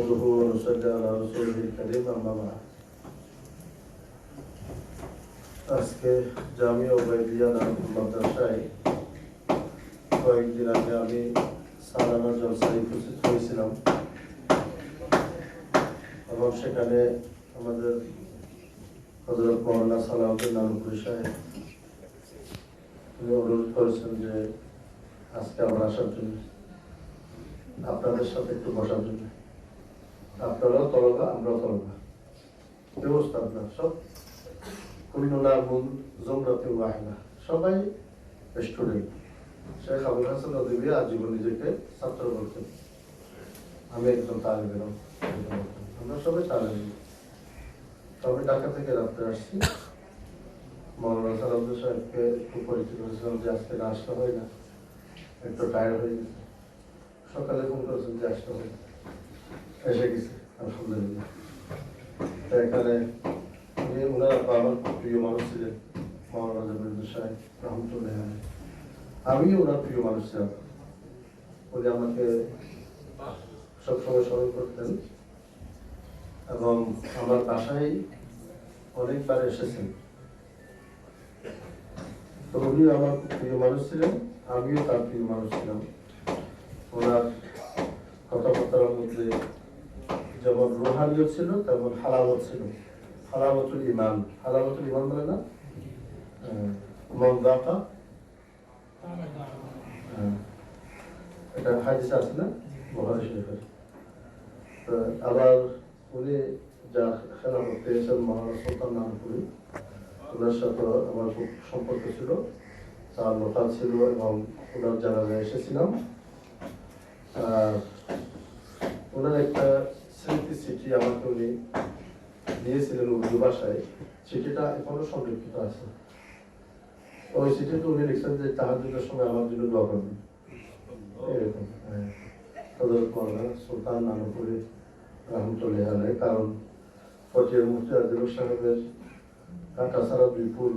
نحمده ونصلي على رسوله الكريم أما بعد আজকে জামিয়া ওবাইদিয়া নামক মাদ্রাসায় কয়েকদিন আগে আমি সালানা জলসায় উপস্থিত হয়েছিলাম এবং সেখানে আমাদের হযরত মাওলানা সালাউদ্দিন নানুপুরি সাহেব তিনি অনুরোধ করেছেন যে আজকে আমার আসার জন্য, আপনাদের সাথে একটু বসার জন্য। আপনারাও তলবা, আমরাও তলবা, ব্যবস্থা আপনার সব কুল্লুনা মুন জমরাতে ওয়াহিদা, সবাই স্টুডেন্ট। শেখ আবুল হাসান নদভী আজীবন নিজেকে ছাত্র বলতেন, আমি একজন তালিব ইলম, আমরা সবাই তালিব ইলম। আমি ঢাকা থেকে রাত্রে আসছি, মাওলানা সালাউদ্দিন সাহেবকে খুব পরিচিত হয়েছিলাম যে আজকে না আসতে হয় না, একটু টায়ার্ড হয়ে গেছে। সকালে ফোন করেছেন যে আসতে হয়, এসে গেছে আলহামদুলিল্লাহ। তো এখানে উনি ওনার বাবার খুব প্রিয় মানুষ ছিলেন মাওলানা জামিউদ্দিন সাহেব রহমতুল্লাহ আলাইহি। আমিও ওনার প্রিয় মানুষ ছিলাম, উনি আমাকে সবসময় স্মরণ করতেন এবং আমার বাসায় অনেকবার এসেছেন। তো উনি আমার খুব প্রিয় মানুষ ছিলেন, আমিও তার প্রিয় মানুষ ছিলাম। ওনার কথাবার্তার মধ্যে যেমন রুহানিয়ত ছিল তেমন হালাওয়াত ছিল। হালাওয়াতুল ঈমান, হালাওয়াতুল ঈমান বলে না, মনদাকা, এটা হাদিস আছে না বুখারী শরীফে। আবার উনি যা খেলাফত পেয়েছেন মহারাজ সুলতান নানুপুরি, ওনার সাথে আমার খুব সম্পর্ক ছিল, তার লোকাল ছিল এবং ওনার জানাজায় এসেছিলাম। ওনার একটা স্মৃতি চিঠি আমাকে উনি দিয়েছিলেন উর্দু ভাষায়, চিঠিটা এখনো সংরক্ষিত আছে। ওই চিঠিতে উনি লিখছেন যে তাহাজ্জুদের সময় আমার জন্য দোয়া করবেন, এরকম। হযরত মাওলানা সুলতান নানুপুরি রহমতুল্লাহ আলাইহি, কারণ ফকির মুফতি আজিজুল সাহেবের কাঁটাছাড়া দুই ফুল,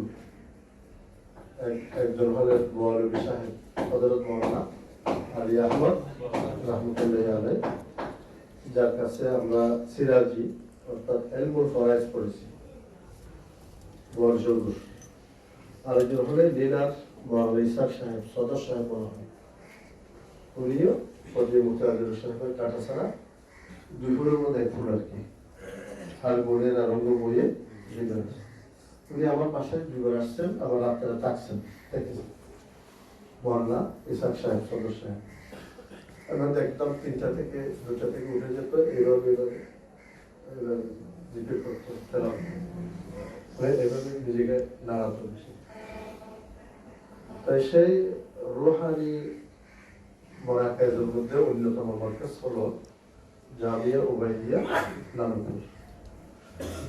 একজন হলেন মৌলভী সাহেব হযরত মাওলানা আলী আহমদ রহমতুল্লাহ আলাইহি, যার কাছে আমরা সিরাজি অর্থাৎ এলমুল ফরাইজ পড়েছি বর্জগুর। আরেকজন হলেন লীলার মৌলানা ইসাক সাহেব সদর সাহেব বলা হয়, উনিও ফকির মুফতি আজিজুল সাহেবের কাঁটাছাড়া দুই ফুলের মধ্যে এক ফুল আর কি, আর বোনের আরম্ভ বইয়ে দুইবার। উনি আমার পাশে দুইবার আসছেন, আবার আপনারা থাকছেন, দেখেছেন মৌলানা ইসাক সাহেব সদর সাহেব। এখন একদম 3টা থেকে 2টা থেকে উঠে যেত, এইভাবে এইভাবে জিকির করতো, এইভাবে নিজেকে নাড়াতো বেশি। তাই সেই রুহানি মারাকাজের মধ্যে অন্যতম মার্কাজ হলো জামিয়া ওবাইদিয়া নানুপুর।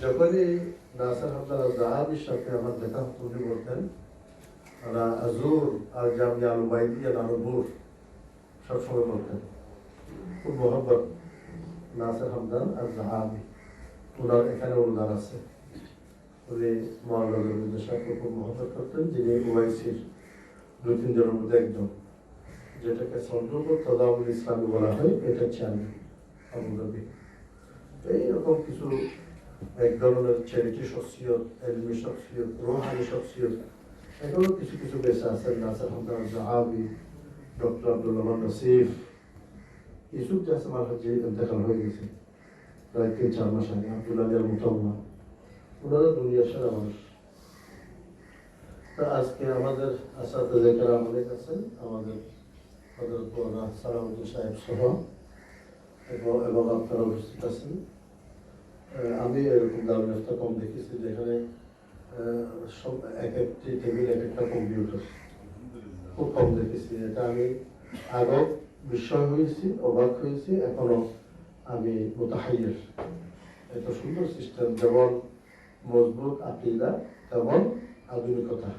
যখনই নাসির হামদান আয-যাহাবীর সাথে আমার দেখা হতো, উনি বলতেন আনা আজুর আর জামিয়া ওবাইদিয়া নানুপুর, সবসময় বলতেন। খুব মহব্বত নাসির হামদান আয-যাহাবী, ওনার এখানে অনুদান আছে। উনি মাওলানা জামিউদ্দিন সাহেবকে খুব মহব্বত করতেন, যিনি ওআইসির 2-3 জনের মধ্যে একজন, যেটাকে সন্দ্রপুর তদাউল ইসলামী বলা হয়, এটা চেয়ারম্যান আবুধাবি। এইরকম কিছু এক ধরনের চ্যারিটি শখসিয়ত, এলমি শখসিয়ত, রুহানি শখসিয়ত, এগুলো কিছু কিছু বেঁচে আছেন। নাসির হামদান আয-যাহাবী, ডক্টর আব্দুল রহমান নাসিফ, ইউসুফ জাসম আল-হাজ্জি ইন্তেকাল হয়ে গেছে প্রায় 3-4 মাস আগে, আব্দুল আলী আল-মুতাওয়া, ওনারা দুনিয়ার সেরা মানুষ। তা আজকে আমাদের আসাতে কেরাম অনেক আছেন, আমাদের হযরত মাওলানা সালাউদ্দিন সাহেব সহ এবং আপনারা উপস্থিত আছেন। আমি এরকম দারুল ইফতা কম দেখেছি যেখানে সব এক একটি টেবিল এক একটা কম্পিউটার, খুব কম দেখেছি। এটা আমি আগেও বিস্ময় হয়েছি, অবাক হয়েছি, এখনো আমি মুতাহাইয়্যির। এত সুন্দর সিস্টেম, যেমন মজবুত আকীদা তেমন আধুনিকতা,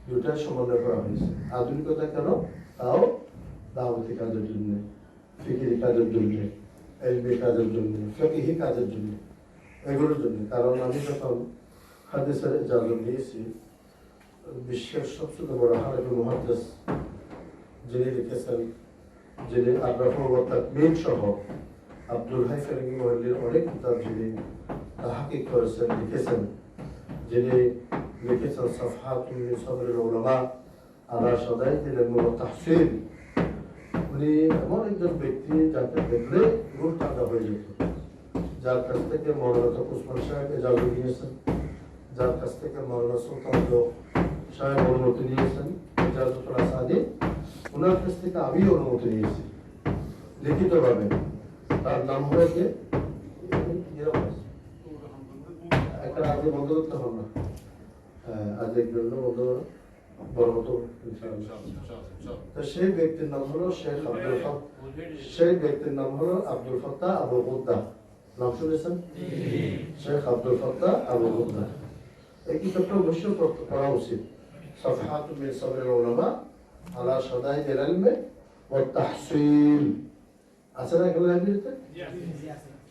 দুটাই সমন্বয় করা হয়েছে। আধুনিকতা কেন? তাও দাওয়াতি কাজের জন্য, ফিকিরি কাজের জন্য, ইলমি কাজের জন্য, ফিকহি কাজের জন্য, এগুলোর জন্য। কারণ আমি যখন হাদিসের ইজাজত নিয়েছি, বিশ্বের সবচেয়ে বড় হানাফি মুহাদ্দিস যিনি লিখেছেন, যিনি আর-রাফউ ওয়া তাকমীল সহ আব্দুল হাই ফেরেঙ্গি মহল্লির অনেক কিতাব যিনি তাহাকিক করেছেন, লিখেছেন, যিনি লিখেছেন সাফহাতুন মিন সাবরিল উলামা আলা শাদাইদিল ইলম ওয়া তাহসিল। উনি এমন একজন ব্যক্তি যাকে দেখলে রূহ ঠান্ডা হয়ে যেত, যার কাছ থেকে মৌলানা উসমান সাহেব এজাজত নিয়েছেন, যার কাছ থেকে মৌলানা সুলতান সাহেব অনুমতি নিয়েছেন, এজাজতুল আসাদি, ওনার কাছ থেকে আমিও অনুমতি নিয়েছি লিখিতভাবে। তার নাম হলো যে একটা আগে বন্ধ করতে হবে না, আজ একজন বন্ধ বড় মতো। তো সেই ব্যক্তির নাম হলো আব্দুল ফত্তাহ আবু গুদ্দা। নাম শুনেছেন? শেখ আব্দুল ফত্তাহ আবু গুদ্দা। এই কিতাবটা অবশ্যই পড়া উচিত। সাফহাতুন মিন সাবরিল উলামা আলা শাদাইদিল ইলম ওয়া তাহসিল। আছে না এগুলো লাইব্রেরিতে?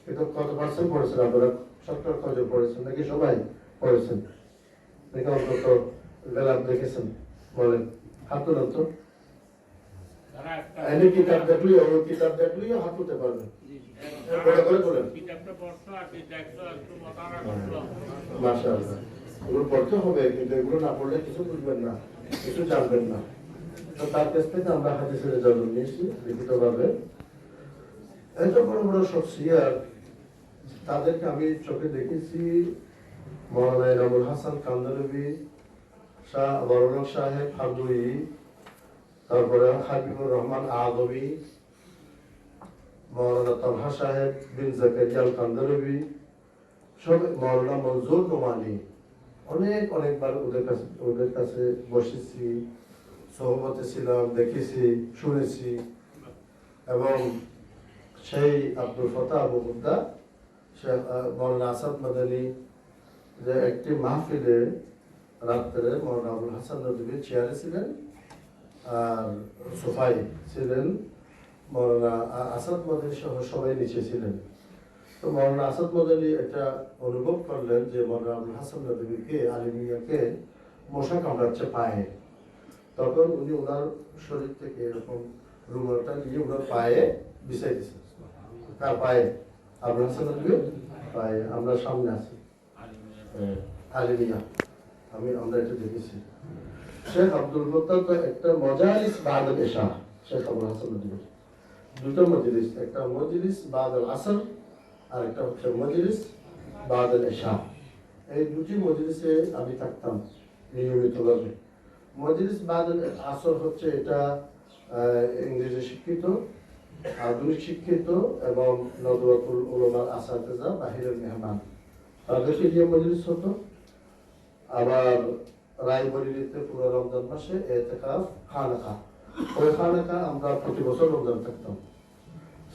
এটা কত পার্সেন্ট পড়েছেন আপনারা? 70 কজন পড়েছেন নাকি সবাই পড়েছেন? দেখে অন্তত গেলাম দেখেছেন, বলেন হাত তুলেন তো। এনে কিতাব দেখলেই ওই কিতাব দেখলেই হাত তুলতে পারবেন। মাশাআল্লাহ, এগুলো পড়তে হবে, কিন্তু এগুলো না পড়লে কিছু বুঝবেন না, কিছু জানবেন না। তো তার কাছ থেকে আমরা হাদিসের ইজাজত নিয়েছি লিখিতভাবে। এত বড় বড় শখসিয়াত, তাদেরকে আমি চোখে দেখেছি। মৌলানা ইনামুল হাসান কান্দলবি, শাহ বরুল সাহেব ফারদুই, তারপরে হাবিবুর রহমান আদবি, মৌলানা তালহা সাহেব বিন জাকারিয়া আল কান্দলবি, সব মৌলানা মনজুর নোমানি। অনেকবার ওদের কাছে বসেছি, সহবতে ছিলাম, দেখেছি, শুনেছি। এবং সেই আব্দুল ফত্তাহ আবু গুদ্দা, শেখ মৌলানা আসাদ মাদানী, যে একটি মাহফিলে রাত্রে মৌলানা আবুল হাসান নদী চেয়ারে ছিলেন আর সোফাই ছিলেন মৌলানা আসাদ মাদানী সহ সবাই নিচে ছিলেন। তো মৌলানা আসাদ মাদানী এটা অনুভব করলেন যে মৌলানা আবুল হাসান নদীকে, আলিমিয়াকে মশা কামড়াচ্ছে পায়ে। তখন উনি ওনার শরীর থেকে এরকম রুমালটা নিয়ে ওনার পায়ে বিছাই দিয়েছেন। কার পায়ে? আবুল হাসান নদীর পায়ে। আমরা সামনে আছি আলিমিয়া, আমরা এটা দেখেছি। শেখ আব্দুল ফত্তাহ তো একটা মজালিস বাদাল ইশা, শেখ আবুল হাসান নদীর দুটো মজলিস, একটা মজলিস বাদাল আসর আর একটা হচ্ছে মজলিস বাদাল ইশা। এই দুটি মজলিসে আমি থাকতাম নিয়মিতভাবে। মজলিস বাদাল আসর হচ্ছে এটা ইংরেজি শিক্ষিত, আধুনিক শিক্ষিত এবং নদওয়াতুল উলামার আসাতিজা, বাহিরের মেহমান, তাদেরকে দিয়ে মজলিস হতো। আবার রায়বরেলিতে পুরো রমজান মাসে ইতিকাফ খানাকা, ওই খানাকা আমরা প্রতি বছর রমজান থাকতাম।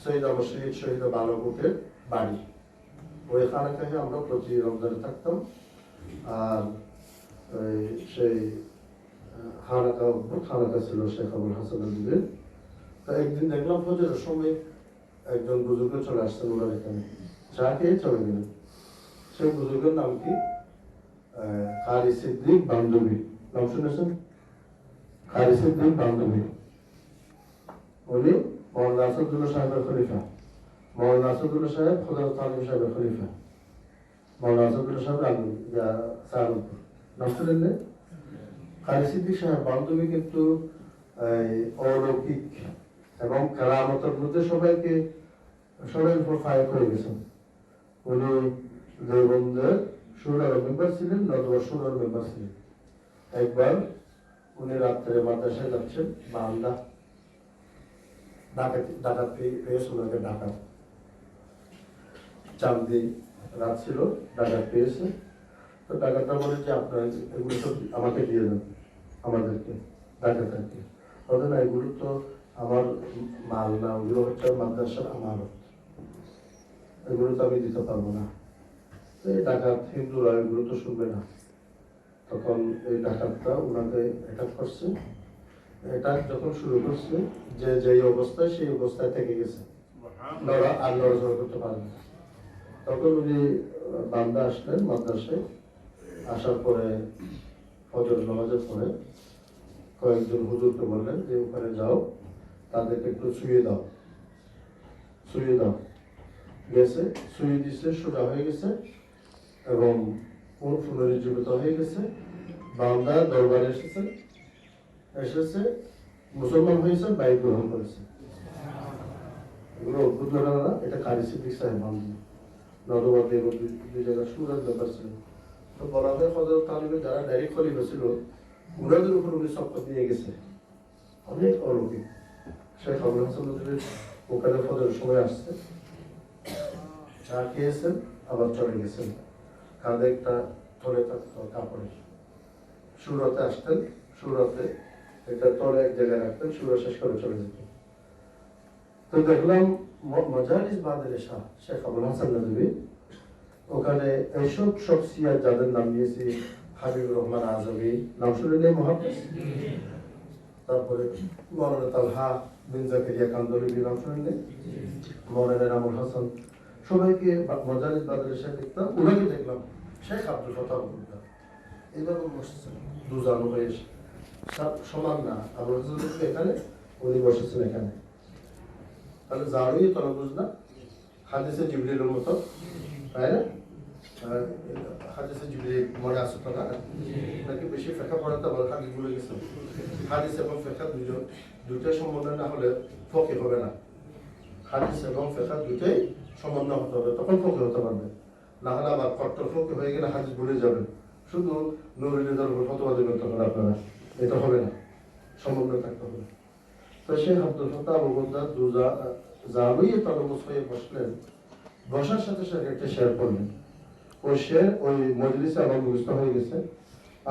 শহীদ আবু শহীদ শহীদ বালকুটের বাড়ি, ওই খানাকায় আমরা প্রতি রমজানে থাকতাম। আর সেই খানাকা ছিল শেখ আবুল হাসান নদীর। তো একদিন দেখলাম ফজরের সময় একজন বুজুর্গ চলে আসছেন ওনার এখানে, চা খেয়ে চলে গেলেন। সেই বুজুর্গের নাম কি? কারি সিদ্দিক বান্ধবী। নাম শুনেছেন? কারি সিদ্দিক বান্ধবী। উনি মৌলানা আসাদুল্লাহ সাহেবের খলিফা, মৌলানা আসাদুল্লাহ সাহেব হযরত আলিম সাহেবের খলিফা, মৌলানা আসাদুল্লাহ সাহেব সাহারুপুর। নাম শুনেন? কারি সিদ্দিক সাহেব বান্ধবী কিন্তু অলৌকিক এবং কারামতের মধ্যে সবাই উপর ফায়ার করে গেছেন। উনি দেওবন্দের শুরার মেম্বার ছিলেন, নদওয়ার শুরার মেম্বার ছিলেন। একবার উনি রাত্রে মাদ্রাসায় যাচ্ছেন, বান্দা ডাকাত পেয়েছে ওনাকে, ডাকাত চাঁদি রাত ছিল, ডাকাত পেয়েছে। তো ডাকাতটা বলে যে আপনার এগুলো সব আমাকে দিয়ে দেন, আমাদেরকে, ডাকাতকে। বলে না, এগুলো তো আমার মাল না, ওগুলো হচ্ছে মাদ্রাসার আমানত, এগুলো তো আমি দিতে পারবো না। এই ডাকাত হিন্দুরা এগুলো তো শুনবে না। তখন এই ডাকাতটা ওনাকে অ্যাটাক করছে। অ্যাটাক যখন শুরু করছে, যে যেই অবস্থায় সেই অবস্থায় থেকে গেছে, আর নড়াচড়া করতে পারেন। তখন উনি বান্দা আসলেন মাদ্রাসায়, আসার পরে ফজর নামাজের পরে কয়েকজন হুজুরকে বললেন যে ওখানে যাও, তাদেরকে একটু শুয়ে দাও। গেছে, সুই দিছে, সোজা হয়ে গেছে এবং পুনরুজ্জীবিত হয়ে গেছে। বান্দা দরবারে এসেছে, মুসলমান হয়েছে, বাইক গ্রহণ করেছে। এগুলো অদ্ভুত ঘটনা না, এটা কারি সিদ্দিক সাহেব বান্ধব নদবাদী এবং দুই জায়গার সুরাজ ব্যাপার ছিল। তো বলা হয় হযরত তালিবের যারা ডাইরেক্ট খলিফা ছিল, উনাদের উপর উনি শপথ নিয়ে গেছে, অনেক অলৌকিক। শেখ আবুল হাসান নদীর ওখানে ফজরের সময় আসছে, চা খেয়েছেন, আবার চলে গেছেন, কাঁধে একটা তলে কাপড়ে। সুরতে আসতেন, সুরতে একটা তলে এক জায়গায় রাখতেন, সুর শেষ করে চলে যেতেন। তো দেখলাম মজালিস বাদের শাহ শেখ আবুল হাসান নদী, ওখানে এইসব শখসিয়াত যাদের নাম নিয়েছি, হাবিবুর রহমান আজমি, নাম শুনলেন মুহাদ্দিস, তারপরে মৌলানা তালহা বিন জাকারিয়া কান্দলিবি, নাম শুনলেন, মৌলানা নামুল হাসান, সবাইকে মজালিস বাদের শাহ দেখতাম। ওনাকে দেখলাম শেখ আব্দুল ফাত্তাহ মজুমদার এইভাবে বসেছেন, দুজানো হয়ে সমান না, আবুল হাসান এখানে, উনি বসেছেন এখানে। তাহলে জারুই তরমুজ না, হাদিসে জিবরিলের মতো, তাই না? হাদিসে জিবরিল মনে আসে তো না, নাকি বেশি ফেঁকা পড়াতে আবার হাদিস ভুলে গেছে। হাদিস এবং ফেঁকা দুইটাই সমন্বয় না হলে ফকি হবে না। হাদিস এবং ফেঁকা দুইটাই সমন্বয় হতে হবে, তখন ফকি হতে পারবে। না হলে আবার কট্টর ফকি হয়ে গেলে হাদিস ভুলে যাবেন, শুধু নুরুল উপর ফতোয়া দেবেন, তখন আপনারা এটা হবে না, সমন্বয় থাকতে হবে। তো শেখ আব্দুল ফাত্তাহ মজুমদার জারুই তরমুজ হয়ে বসলেন, বসার সাথে সাথে একটা শেয়ার করলেন। ওই শেয়ার ওই মজলিসে আমার মুখস্থ হয়ে গেছে।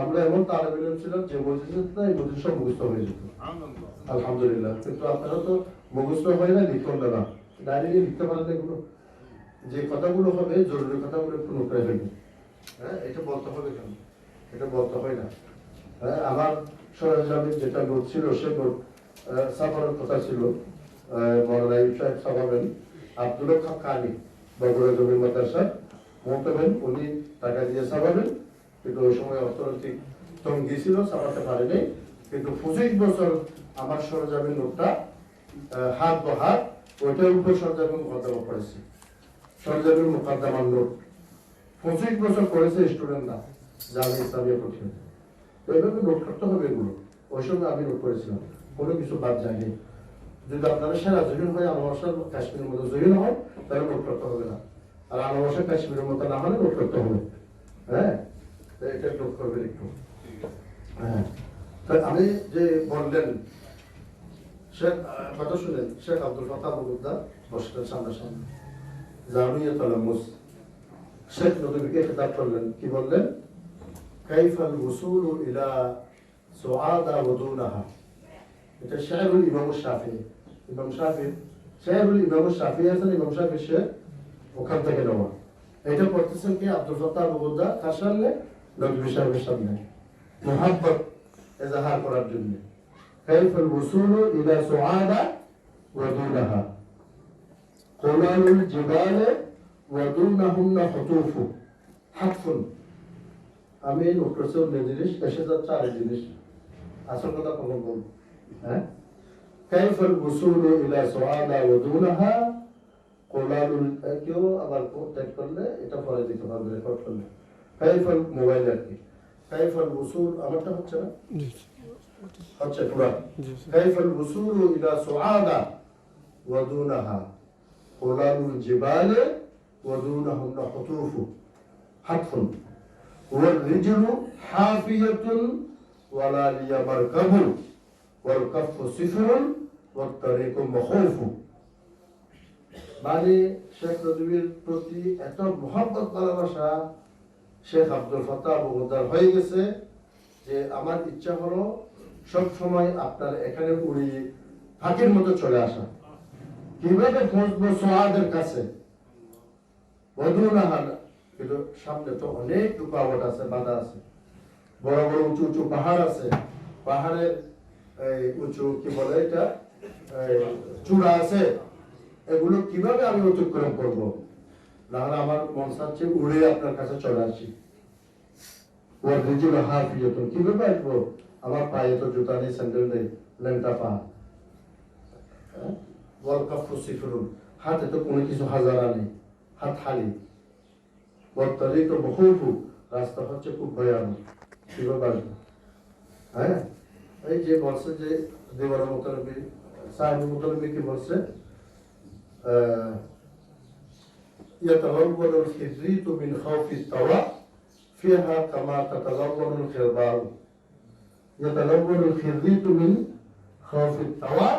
আমরা এমন তালেব ইলম ছিলাম যে মজলিসে এই মজলিস সব মুখস্থ হয়ে যেত, আলহামদুলিল্লাহ। কিন্তু আপনারা তো মুখস্থ হয় না, লিখুন না, ডায়েরি লিখতে পারেন এগুলো, যে কথাগুলো হবে জরুরি কথাগুলো একটু নোট করে ফেলবেন। হ্যাঁ, এটা বলতে হবে কেন, এটা বলতে হয় না। হ্যাঁ, আমার সরঞ্জামের যেটা নোট ছিল, সে নোট সাফারের কথা ছিল, মৌলানা ইউসুফ সাহেব সাফাবেন, আব্দুল হক কানি বগুড়া জমি মাদ্রাসা মোহতাবেন, উনি টাকা দিয়ে সাফাবেন। কিন্তু ওই সময় অর্থনৈতিক তঙ্গি ছিল, সাফাতে পারেনি। কিন্তু 25 বছর আমার সরঞ্জামের নোটটা হাত বহাত, ওইটার উপর সরঞ্জামের মোকদ্দমা পড়েছে, সরঞ্জামের মোকদ্দমার নোট 25 বছর পড়েছে স্টুডেন্টরা জামিয়া ইসলামিয়া পড়ছে। তো এইভাবে নোট করতে হবে এগুলো। ওই সময় আমি নোট করেছিলাম, কোনো কিছু বাদ যায়নি। যদি আপনারা সেরা জহিন হয়, আনোয়ার কাশ্মীরের মতো জহিন হয়, তাহলে নোট করতে হবে না। আর আনোয়ার কাশ্মীরের মতো না হলে নোট করতে হবে। হ্যাঁ, এটা নোট করবেন একটু। হ্যাঁ, আমি যে বললেন শেখ, কথা শুনেন, শেখ আব্দুল ফাত্তাহ মজুমদার বসলেন সামনাসামনি, জারুইয়ে তরমুজ। শেখ নদীকে খেতাব করলেন, কি বললেন? কাইফাল উসুলু ইলা সুআদা ওয়া দুনাহা। এটা শায়রুল ইমাম শাফি, ইমাম শাফি, শায়রুল ইমাম শাফি আছেন, ইমাম শাফি শেখ, ওখান থেকে নেওয়া। এটা পড়তেছেন কি আব্দুল ফাত্তাহ মজুমদার কার সামনে? নবী সাহেবের সামনে, মুহাব্বত এজাহার করার জন্য। কাইফাল উসুলু ইলা সুআদা ওয়া দুনাহা, কুলালুল জিবালে ওয়া দুনাহুন্না হুতুফু হাতফুন। আমি নোট করছি অন্য জিনিস, এসে যাচ্ছে আরেক জিনিস, আসল কথা কখন বলবো। হ্যাঁ, কাইফাল উসুলু ইলা সুআদা ওয়া দুনাহা কুলালুল, কেউ আবার টাইপ করলে এটা পরে দিতে পারবে, রেকর্ড করলে। কাইফাল মোবাইল আর কি, কাইফাল উসুল, আমারটা হচ্ছে না, হচ্ছে পুরা। কাইফাল উসুলু ইলা সুআদা ওয়া দুনাহা কুলালুল জিবালে ওয়া দুনাহুন্না হুতুফু হাতফুন والرجل حافية ولا لي مركب والكف صفر والطريق مخوف। মানে শেখ নদীর প্রতি এত মোহাম্মত ভালোবাসা শেখ আব্দুল ফাত্তাহ মজুমদার হয়ে গেছে যে আমার ইচ্ছা হলো সব সময় আপনার এখানে উড়ি ফাঁকির মতো চলে আসা। কিভাবে পৌঁছবো সোয়াদের কাছে, বদরুনাহার, কিন্তু সামনে তো অনেক রুকাওয়াট আছে, বাধা আছে, বড় বড় উঁচু উঁচু পাহাড় আছে, পাহাড়ের উঁচু কি বলে এটা চূড়া আছে, এগুলো কিভাবে আমি অতিক্রম করবো? না হলে আমার মন চাচ্ছে উড়ে আপনার কাছে চলে আসি। ওর রিজুল হাফিয়াতুন, কিভাবে আসবো? আমার পায়ে তো জুতা নেই, স্যান্ডেল নেই, ল্যাংটা পা। ওয়াল কাফু সিফরুন, হাতে তো কোনো কিছু হাজারা নেই, হাতহালি বর্তরিক বহুফু রাস্তা হচ্ছে খুব ভয়ানক কিভাবে আসবে হ্যাঁ এই যে বলছে যে দেওয়ার মোতালবি সাহেব মোতালবি কি বলছে يتلون الخريط من خوف الطواء فيها كما تتلون الخرباء يتلون الخريط من خوف الطواء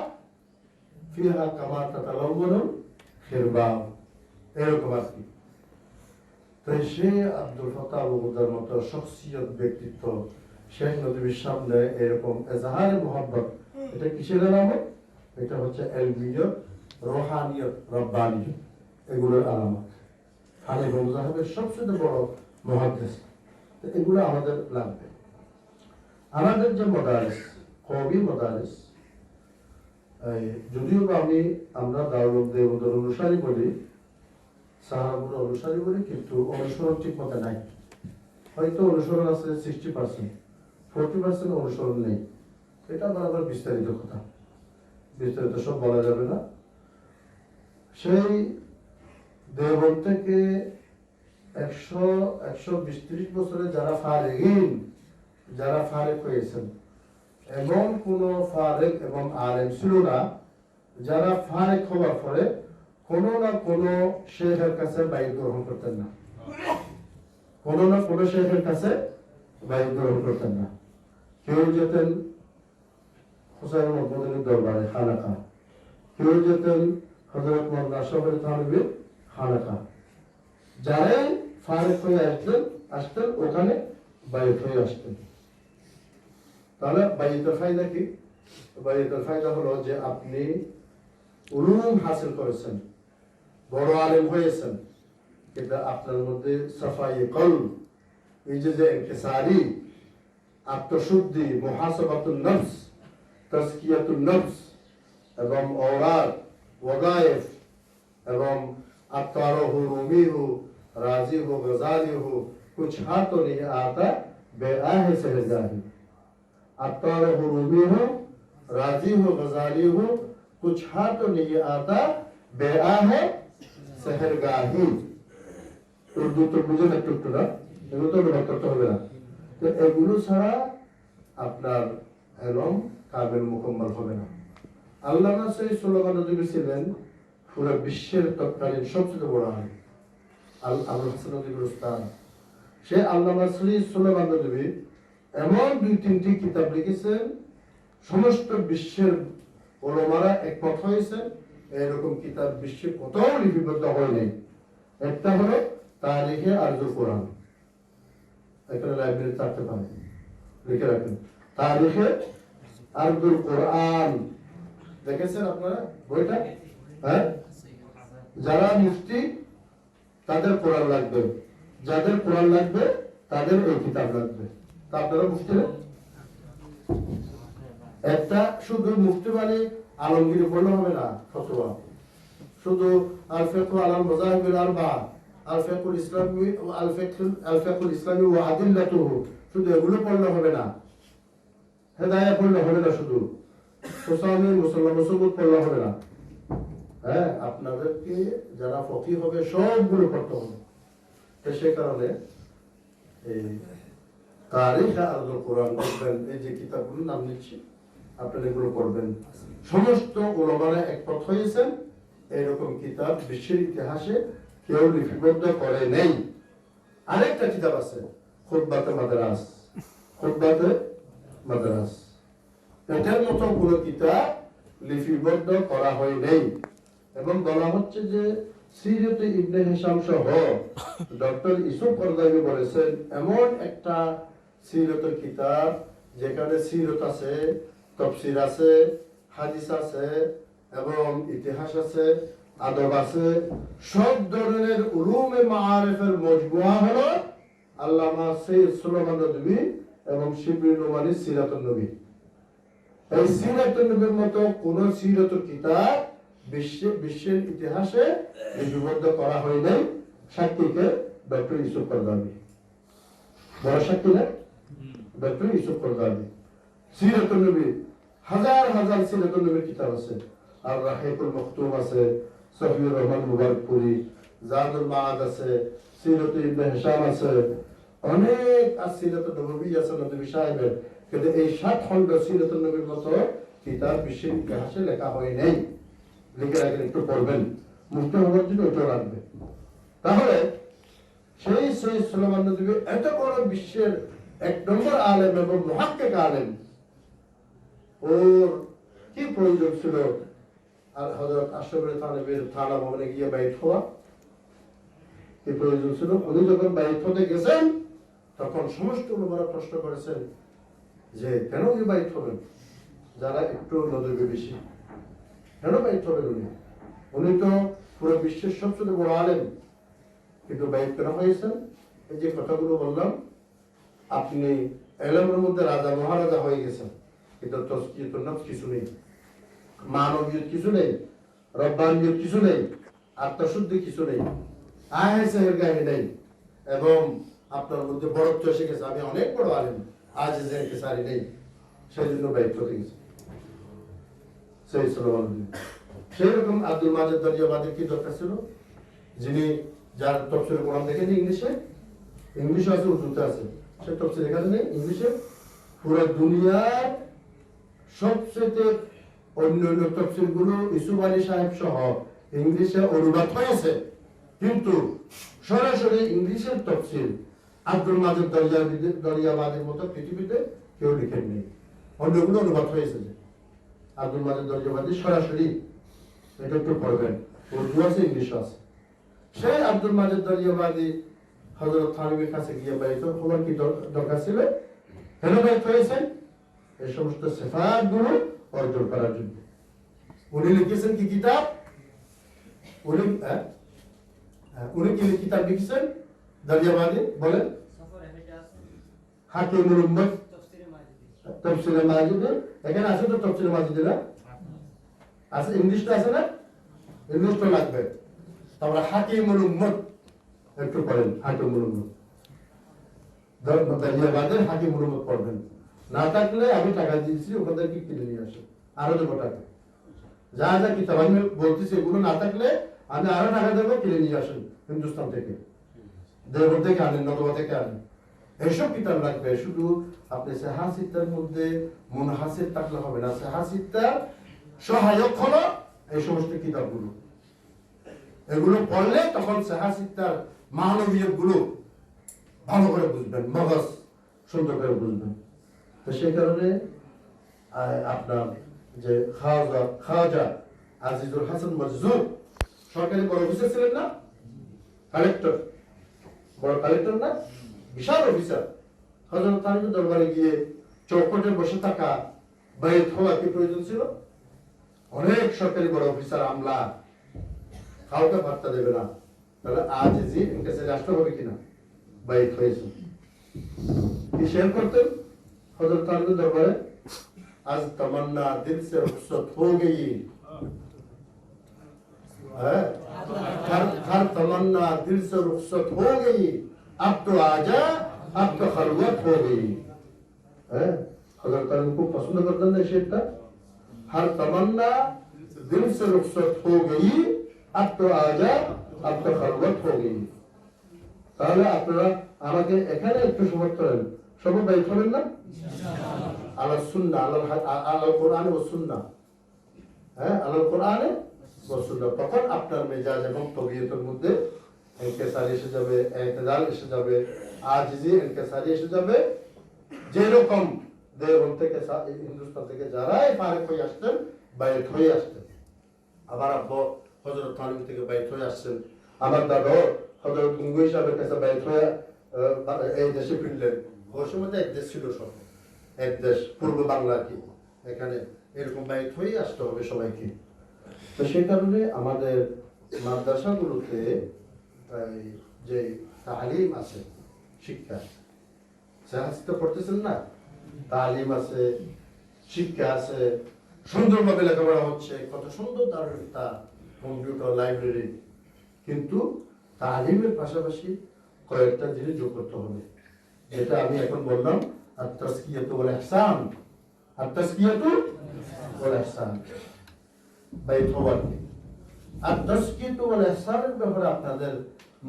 فيها كما تتلون الخرباء এরকম আর কি তাই সে আব্দুল ফাত্তাহ আল-বুগদার মতো শখসিয়ত ব্যক্তিত্ব শেখ নদীর সামনে এরকম এজাহারে মোহাব্বত এটা কিসের আলামত এটা হচ্ছে এলমিয়ত রোহানিয়ত রব্বানিয়ত এগুলোর আলামত হানিফ মুজাহিবের সবচেয়ে বড় মুহাদ্দিস এগুলো আমাদের লাগবে আমাদের যে মাদারিস কওমি মাদারিস যদিও বা আমরা দারুল দেওবন্দের অনুসারী বলি সাহাবুর অনুসারী বলি কিন্তু অনুসরণ ঠিক মতো নাই হয়তো অনুসরণ আছে 60% 40% অনুসরণ নেই এটা আবার বিস্তারিত কথা বিস্তারিত সব বলা যাবে না সেই দেওবন্দ থেকে 120-130 বছরে যারা ফারেক হয়েছেন এমন কোন ফারেক এবং আলেম ছিল না যারা ফারেক হওয়ার পরে কোনো না কোনো শেখের কাছে বাইর গ্রহণ করতেন না কোনো না কোনো শেখের কাছে বাইর গ্রহণ করতেন না কেউ যেতেন হুসাইন মদনীর দরবারে খানাকা কেউ যেতেন হযরত মুহাম্মদ আশরাফুল থানভীর খানাকা যারাই ফারেক হয়ে আসতেন ওখানে বাইর হয়ে আসতেন তাহলে বাইতের ফায়দা কি বাইতের ফায়দা হলো যে আপনি উলুম হাসিল করেছেন বড় আলেম হয়েছেন কিন্তু আপনার মধ্যে সাফাই কলব এই যে ইনকিসারি আত্মশুদ্ধি মুহাসাবাতুন নফস তাজকিয়াতুন নফস এবং औरात ওয়াদায়েফ এবং আতারহু রুমিহু রাজি হো গজালি হো कुछ हाथ तो नहीं आता बेआह सहजाही अतारहु रूमी हो राजी हो गजाली हो कुछ हाथ तो नहीं आता बेआह सहरगाही উর্দু তো বুঝে না একটু না এগুলো তো অনুবাদ করতে হবে না তো এগুলো ছাড়া আপনার এলম কাবিল মুকম্মল হবে না আল্লাহ সেই সুলেমান নবী ছিলেন পুরো বিশ্বের তৎকালীন সবচেয়ে বড় আলেম আবুল হাসান নদী উস্তাদ সে আল্লামা সুলেমান নদী এমন 2-3টি কিতাব লিখেছেন সমস্ত বিশ্বের ওলামারা একমত হয়েছেন এরকম কিতাব বিশ্বে কোথাও লিপিবদ্ধ হয় নাই একটা হলো তারিখে আরজুল কোরআন এখানে লাইব্রেরি থাকতে পারে লিখে রাখেন তারিখে আরজুল কোরআন দেখেছেন আপনারা বইটা হ্যাঁ যারা মুফতি তাদের কোরআন লাগবে যাদের কোরআন লাগবে তাদের এই কিতাব লাগবে তা আপনারা মুফতি না একটা শুধু মুফতি মানে আলমগীর পড়লে হবে না ফতোয়া শুধু আল ফিকহ আলাল মাযাহিবিল আরবা আল ফিকহুল ইসলামি আল ফিকহুল ইসলামি ওয়া আদিল্লাতুহু শুধু এগুলো পড়লে হবে না হেদায়েত পড়লে হবে না শুধু সুসামি মুসলমান পড়লে হবে না হ্যাঁ আপনাদেরকে যারা ফকিহ হবে সবগুলো পড়তে হবে তো সেই কারণে এই তারিখ আরজুল কোরআন পড়বেন এই যে কিতাবগুলোর নাম নিচ্ছি আপনারা এগুলো পড়বেন সমস্ত উলামারা একমত হয়েছেন এরকম কিতাব বিশ্বের ইতিহাসে কেউ লিপিবদ্ধ করে নেই আরেকটা কিতাব আছে খুতবাতে মাদ্রাস এটার মতো কোনো কিতাব লিপিবদ্ধ করা হয় নাই এবং বলা হচ্ছে যে সিরাতে ইবনে হিশাম সহ ডক্টর ইউসুফ করদাবি বলেছেন এমন একটা সিরাতের কিতাব যেখানে সিরাত আছে তাফসীর আছে হাদিস আছে এবং ইতিহাস আছে আদব আছে সব ধরনের উলুমে মাআরিফের মজমুআ হলো আল্লামা সৈয়দ সুলেমান নদভী এবং শিবলি নোমানী সিরাতুন নবী এই সিরাতুন নবীর মতো কোন সিরাতের কিতাব বিশ্বের ইতিহাসে লিপিবদ্ধ করা হয় নাই সাক্ষীকে ডক্টর ইউসুফ করদাবি বড় সাক্ষী না ডক্টর ইউসুফ করদাবি সিরাতুন নবী হাজার হাজার সিরাতুন নবীর কিতাব আছে আর রাহিকুল মখতুম আছে সফিউর রহমান মুবারকপুরি জাদুল মাআদ আছে, সিরাত ইবনে হিশাম আছে, অনেক আসিরাত নববী আছে নবী সাহেবের, কিন্তু এই 7 খণ্ড সিরাত নবীর মতো কিতাব বিশ্বের ইতিহাসে লেখা হয় নাই। লিখে রাখেন, একটু পড়বেন, মুক্ত হওয়ার জন্য ওটা রাখবে। তাহলে সেই সুলাইমান নবী এত বড় বিশ্বের 1 নম্বর আলেম এবং মুহাক্কিক আলেম, ওর কি প্রয়োজন ছিল আর হযরত আশরাফ থানবীর থানা ভবনে গিয়ে বাইত হওয়া? কি প্রয়োজন ছিল? উনি যখন বাইত হতে গেছেন তখন সমস্ত উলামারা প্রশ্ন করেছেন যে কেন উনি বাইত হবেন, যারা একটু নজরে বেশি, কেন বাইত হবেন উনি? উনি তো পুরো বিশ্বের সবচেয়ে বড় আলেম, কিন্তু বাইত কেন হয়েছেন? এই যে কথাগুলো বললাম, আপনি এলমের মধ্যে রাজা মহারাজা হয়ে গেছেন, কিন্তু তাজকিয়াতুন নফস কিছু নেই, মানবীয়ত কিছু নেই, রব্বানিয়ত কিছু নেই, আত্মশুদ্ধি কিছু নেই, আহেসের গায়ে নেই, এবং আপনার মধ্যে বড়ত্ব এসে গেছে, আমি অনেক বড় আলেম, আজ যে সারি নেই, সেই জন্য বাইত হতে গেছে। সেই সুলাইমান নবী। সেই রকম আব্দুল মাজিদ দরিয়াবাদের কি দরকার ছিল, যিনি যার তফসিরে কোরআন দেখেন ইংলিশে আছে, উর্দুতে আছে, সে তফসির এখানে নেই ইংলিশে, পুরো দুনিয়ার সবচেয়ে অন্য তফসির গুলো ইউসুফ আলী সাহেব সহ ইংলিশে অনুবাদ হয়েছে, কিন্তু সরাসরি ইংলিশের তফসির আব্দুল মাজিদ দরিয়াবাদের মতো পৃথিবীতে কেউ লিখেন নেই। অন্যগুলো অনুবাদ হয়েছে, যে আব্দুল মাজিদ দরিয়াবাদী সরাসরি, এটা একটু পড়বেন, উর্দু আছে, ইংলিশ আছে। সেই আব্দুল মাজিদ দরিয়াবাদী হযরত থানবীর কাছে গিয়ে বাইত হওয়ার কি দরকার ছিল? কেন বাইত হয়েছেন? এই সমস্ত সিফাত গুলো অর্জন করার জন্য। উনি লিখেছেন কি কিতাব? উনি কি কিতাব লিখেছেন দরিয়াবাদী? বলেন। হাকিমুল উম্মত তাফসীরে মাজিদে, এখানে আছে তো তাফসীরে মাজিদে না আছে, ইংলিশটা আছে না? ইংলিশটা লাগবে। তারপরে হাকিমুল উম্মত একটু পড়েন, হাকিমুল উম্মত দরিয়াবাদের হাকিমুল উম্মত পড়বেন। না থাকলে আমি টাকা দিয়েছি, ওখানকে কিনে নিয়ে আসেন, আরো দেবো টাকা। যা যা কিতাব আমি বলতেছি এগুলো না থাকলে আমি আরো টাকা দেবো, কিনে নিয়ে আসেন হিন্দুস্তান থেকে, দেবর থেকে আনেন, নতবা থেকে আনেন। এইসব কিতাব লাগবে। শুধু আপনি সেহাসিত্তার মধ্যে মুনহাসির থাকলে হবে না, সেহাসিত্তার সহায়ক হলো এই সমস্ত কিতাবগুলো। এগুলো পড়লে তখন সেহাসিত্তার মানবীয় গুলো ভালো করে বুঝবেন, মগজ সুন্দর করে বুঝবেন। তো সেই কারণে আপনার যে খাওয়াজা আজিজুল হাসান মজজুর সরকারি বড় অফিসার ছিলেন না, কালেক্টর, বড় কালেক্টর না, বিশাল অফিসার। হযরত থানবীর দরবারে গিয়ে চৌকটে বসে থাকা বাইত হওয়া কি প্রয়োজন ছিল? অনেক সরকারি বড় অফিসার আমলা কাউকে বার্তা দেবে না, তাহলে আজ জি ইনকাসে রাষ্ট্র হবে কিনা? বাইত হয়েছে। কি শেয়ার করতেন হযরত থানবীর দরবারে? आज तमन्ना दिल से रुखसत हो गई है, हर तमन्ना दिल से रुखसत हो गई, अब तो आजा, अब तो खलवत हो गई है। अगर तारीख को पसंद करते हैं शेरটা, हर तमन्ना दिल से रुखसत हो गई, अब तो आजा, अब तो खलवत हो गई। তাহলে আপনারা আমাকে এখানে একটু সমর্থন করেন, সবাই বাইত হবেন না? আলাল সুন্নাহ, আলাল কোরআনে ওয়াস সুন্নাহ, হ্যাঁ, আলাল কোরআনে ওয়াস সুন্নাহ। তখন আপনার মেজাজ এবং তবিয়তের মধ্যে ইনকিসারি এসে যাবে, ইতিদাল এসে যাবে, আজিজি ইনকিসারি এসে যাবে। যেরকম দেওবন্দ থেকে হিন্দুস্তান থেকে যারাই ফারেক হয়ে আসতেন, বাইত হয়ে আসতেন। আবার আব্বু হযরত থানবী থেকে বাইত হয়ে আসছেন, আমার দাদা হযরত গঙ্গুই সাহেবের কাছে বাইত হয়ে এই দেশে ফিরলেন। ওই সময় এক দেশ ছিল, সব এক দেশ, পূর্ব বাংলা কি, এখানে এরকম বাইত হয়ে আসতে হবে সবাইকে। তো সেই কারণে আমাদের মাদ্রাসাগুলোতে যে তালিম আছে, শিক্ষা, সেহাসিতে পড়তেছেন না, তালিম আছে, শিক্ষা আছে, সুন্দরভাবে লেখাপড়া হচ্ছে, কত সুন্দর দারুণতা, কম্পিউটার, লাইব্রেরি। কিন্তু তালিমের পাশাপাশি কয়েকটা জিনিস যোগ করতে হবে, যেটা আমি এখন বললাম, আত-তাজকিয়াতু ওয়াল ইহসান, আত-তাজকিয়াতু ওয়াল ইহসান। বাইত হওয়ার আর তাসকিয়াতু ওয়াল ইহসানের ব্যাপারে আপনাদের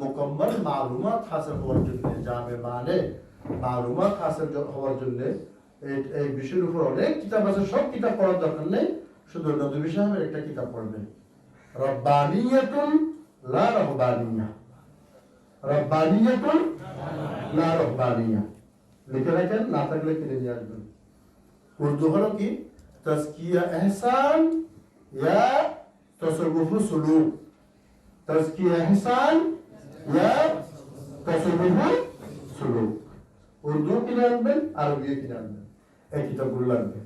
মুকম্মল মালুমাত হাসিল হওয়ার জন্য জামে মানে মালুমাত হাসিল হওয়ার জন্য এই বিষয়ের উপর অনেক কিতাব আছে, সব কিতাব পড়ার দরকার নেই, শুধু নদী সাহেবের একটা কিতাব পড়বেন, রব্বানিয়াতুন লা রহবানিয়া, রব্বানিয়াতুন লা রহবানিয়া লিখে রাখেন, না থাকলে কিনে নিয়ে আসবেন। উর্দু হলো কি তাজকিয়া ইহসান ইয়া তাসাররুফ সুলুক, তাজকিয়া ইহসান ইয়া তাসাররুফ সুলুক, উর্দু কিনে আনবেন, আরবিও কিনে আনবেন, এই কিতাবগুলো লাগবে।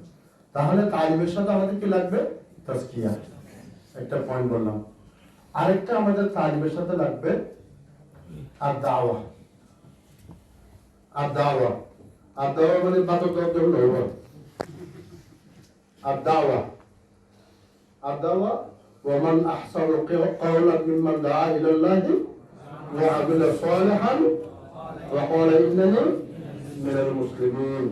তাহলে তালিমের সাথে আমাদের কি লাগবে? তাজকিয়া, একটা পয়েন্ট বললাম। আরেকটা আমাদের তালিমের সাথে লাগবে আর দাওয়া। আর দাওয়া, আর দাওয়া মানে বাতক হলো আর দাওয়া। আর দাওয়া ওয়ামান আহসানু কাওলান মিম্মান দাআ ইলাল্লাহি ওয়া আমিলা সালিহান ওয়া ক্বালা ইন্নানি মিনাল মুসলিমিন।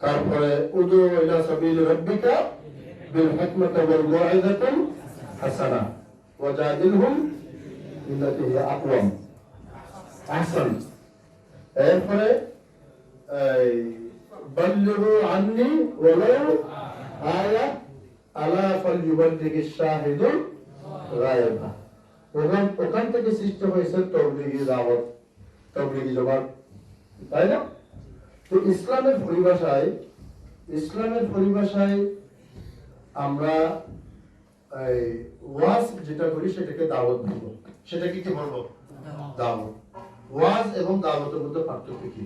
তারপরে উদু ইলা সাবিলি রাব্বিকা বিল হিকমাতি ওয়াল মাউইযাতি হাসানা ওয়াজাদিলহুম বিল্লাতি হিয়া আকওয়াম। আহসান। এরপরে বাল্লিগু আন্নি ওয়ালাউ আয়া আলা ফালইউবাল্লিগিশ শাহিদুল গায়বা। ওখান থেকে সৃষ্টি হয়েছে তাবলীগি দাওয়াত, তাবলীগি জমাত, তাই না? তো ইসলামের পরিভাষায় আমরা ওয়াজ যেটা করি সেটাকে দাওয়াত বলবো। সেটাকে কি বলবো? দাওয়াত। ওয়াজ এবং দাওয়াতের মধ্যে পার্থক্য কি?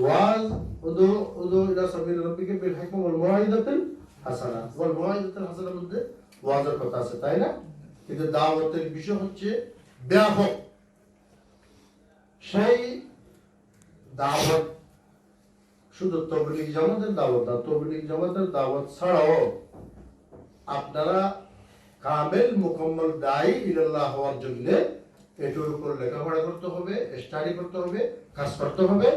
ওয়াজ উদু ইলা সাবিলি রাব্বিকা বিল হিকমা ওয়াল মাউইযাতিল হাসানা, ওয়াল মাউইযাতিল হাসানার মধ্যে ওয়াজের কথা আছে, তাই না? কিন্তু দাওয়াতের বিষয় হচ্ছে ব্যাপক। সেই দাওয়াত শুধু তাবলীগ জামাতের দাওয়াত না, তাবলীগ জামাতের দাওয়াত ছাড়াও আপনারা কামেল মুকম্মল দায়ী ইলাল্লাহ হওয়ার জন্য এটার উপর লেখাপড়া করতে হবে, স্টাডি করতে হবে, কাজ করতে হবে।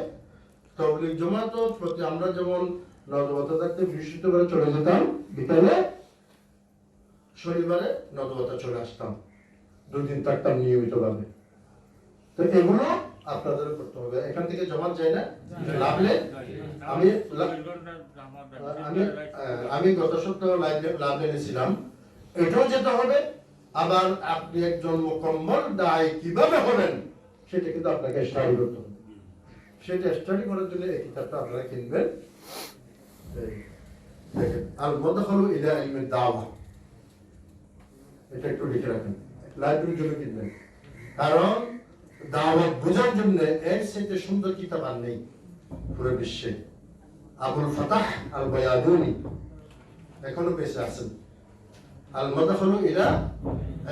তাবলীগ জামাত প্রতি আমরা যেমন নদবতা থাকতে বৃহস্পতিবারে চলে যেতাম, বিকালে শনিবারে নদবতা চলে আসতাম, 2 দিন থাকতাম নিয়মিতভাবে। তো এগুলো আপনাদের করতে হবে। এখান থেকে জমা যায় না লাভলে। আমি গত সপ্তাহে লাভ এনেছিলাম, এটাও যেতে হবে। আবার আপনি একজন মুকম্মল দায়ী কিভাবে হবেন সেটা কিন্তু আপনাকে স্টাডি করতে হবে। সেটা স্টাডি করার জন্য এই কিতাবটা আপনারা কিনবেন। দেখেন, আল মুদখালু ইলা ইলমি দাওয়া, এটা একটু লিখে রাখেন, লাইব্রেরির জন্য কিনবেন। কারণ দাওয়াত বোঝার জন্য এর সাথে সুন্দর কিতাব আর নেই পুরো বিশ্বে। আবুল ফাতাহ আল বায়াদুনি এখনো বেঁচে আছেন। আল মুদখালু ইলা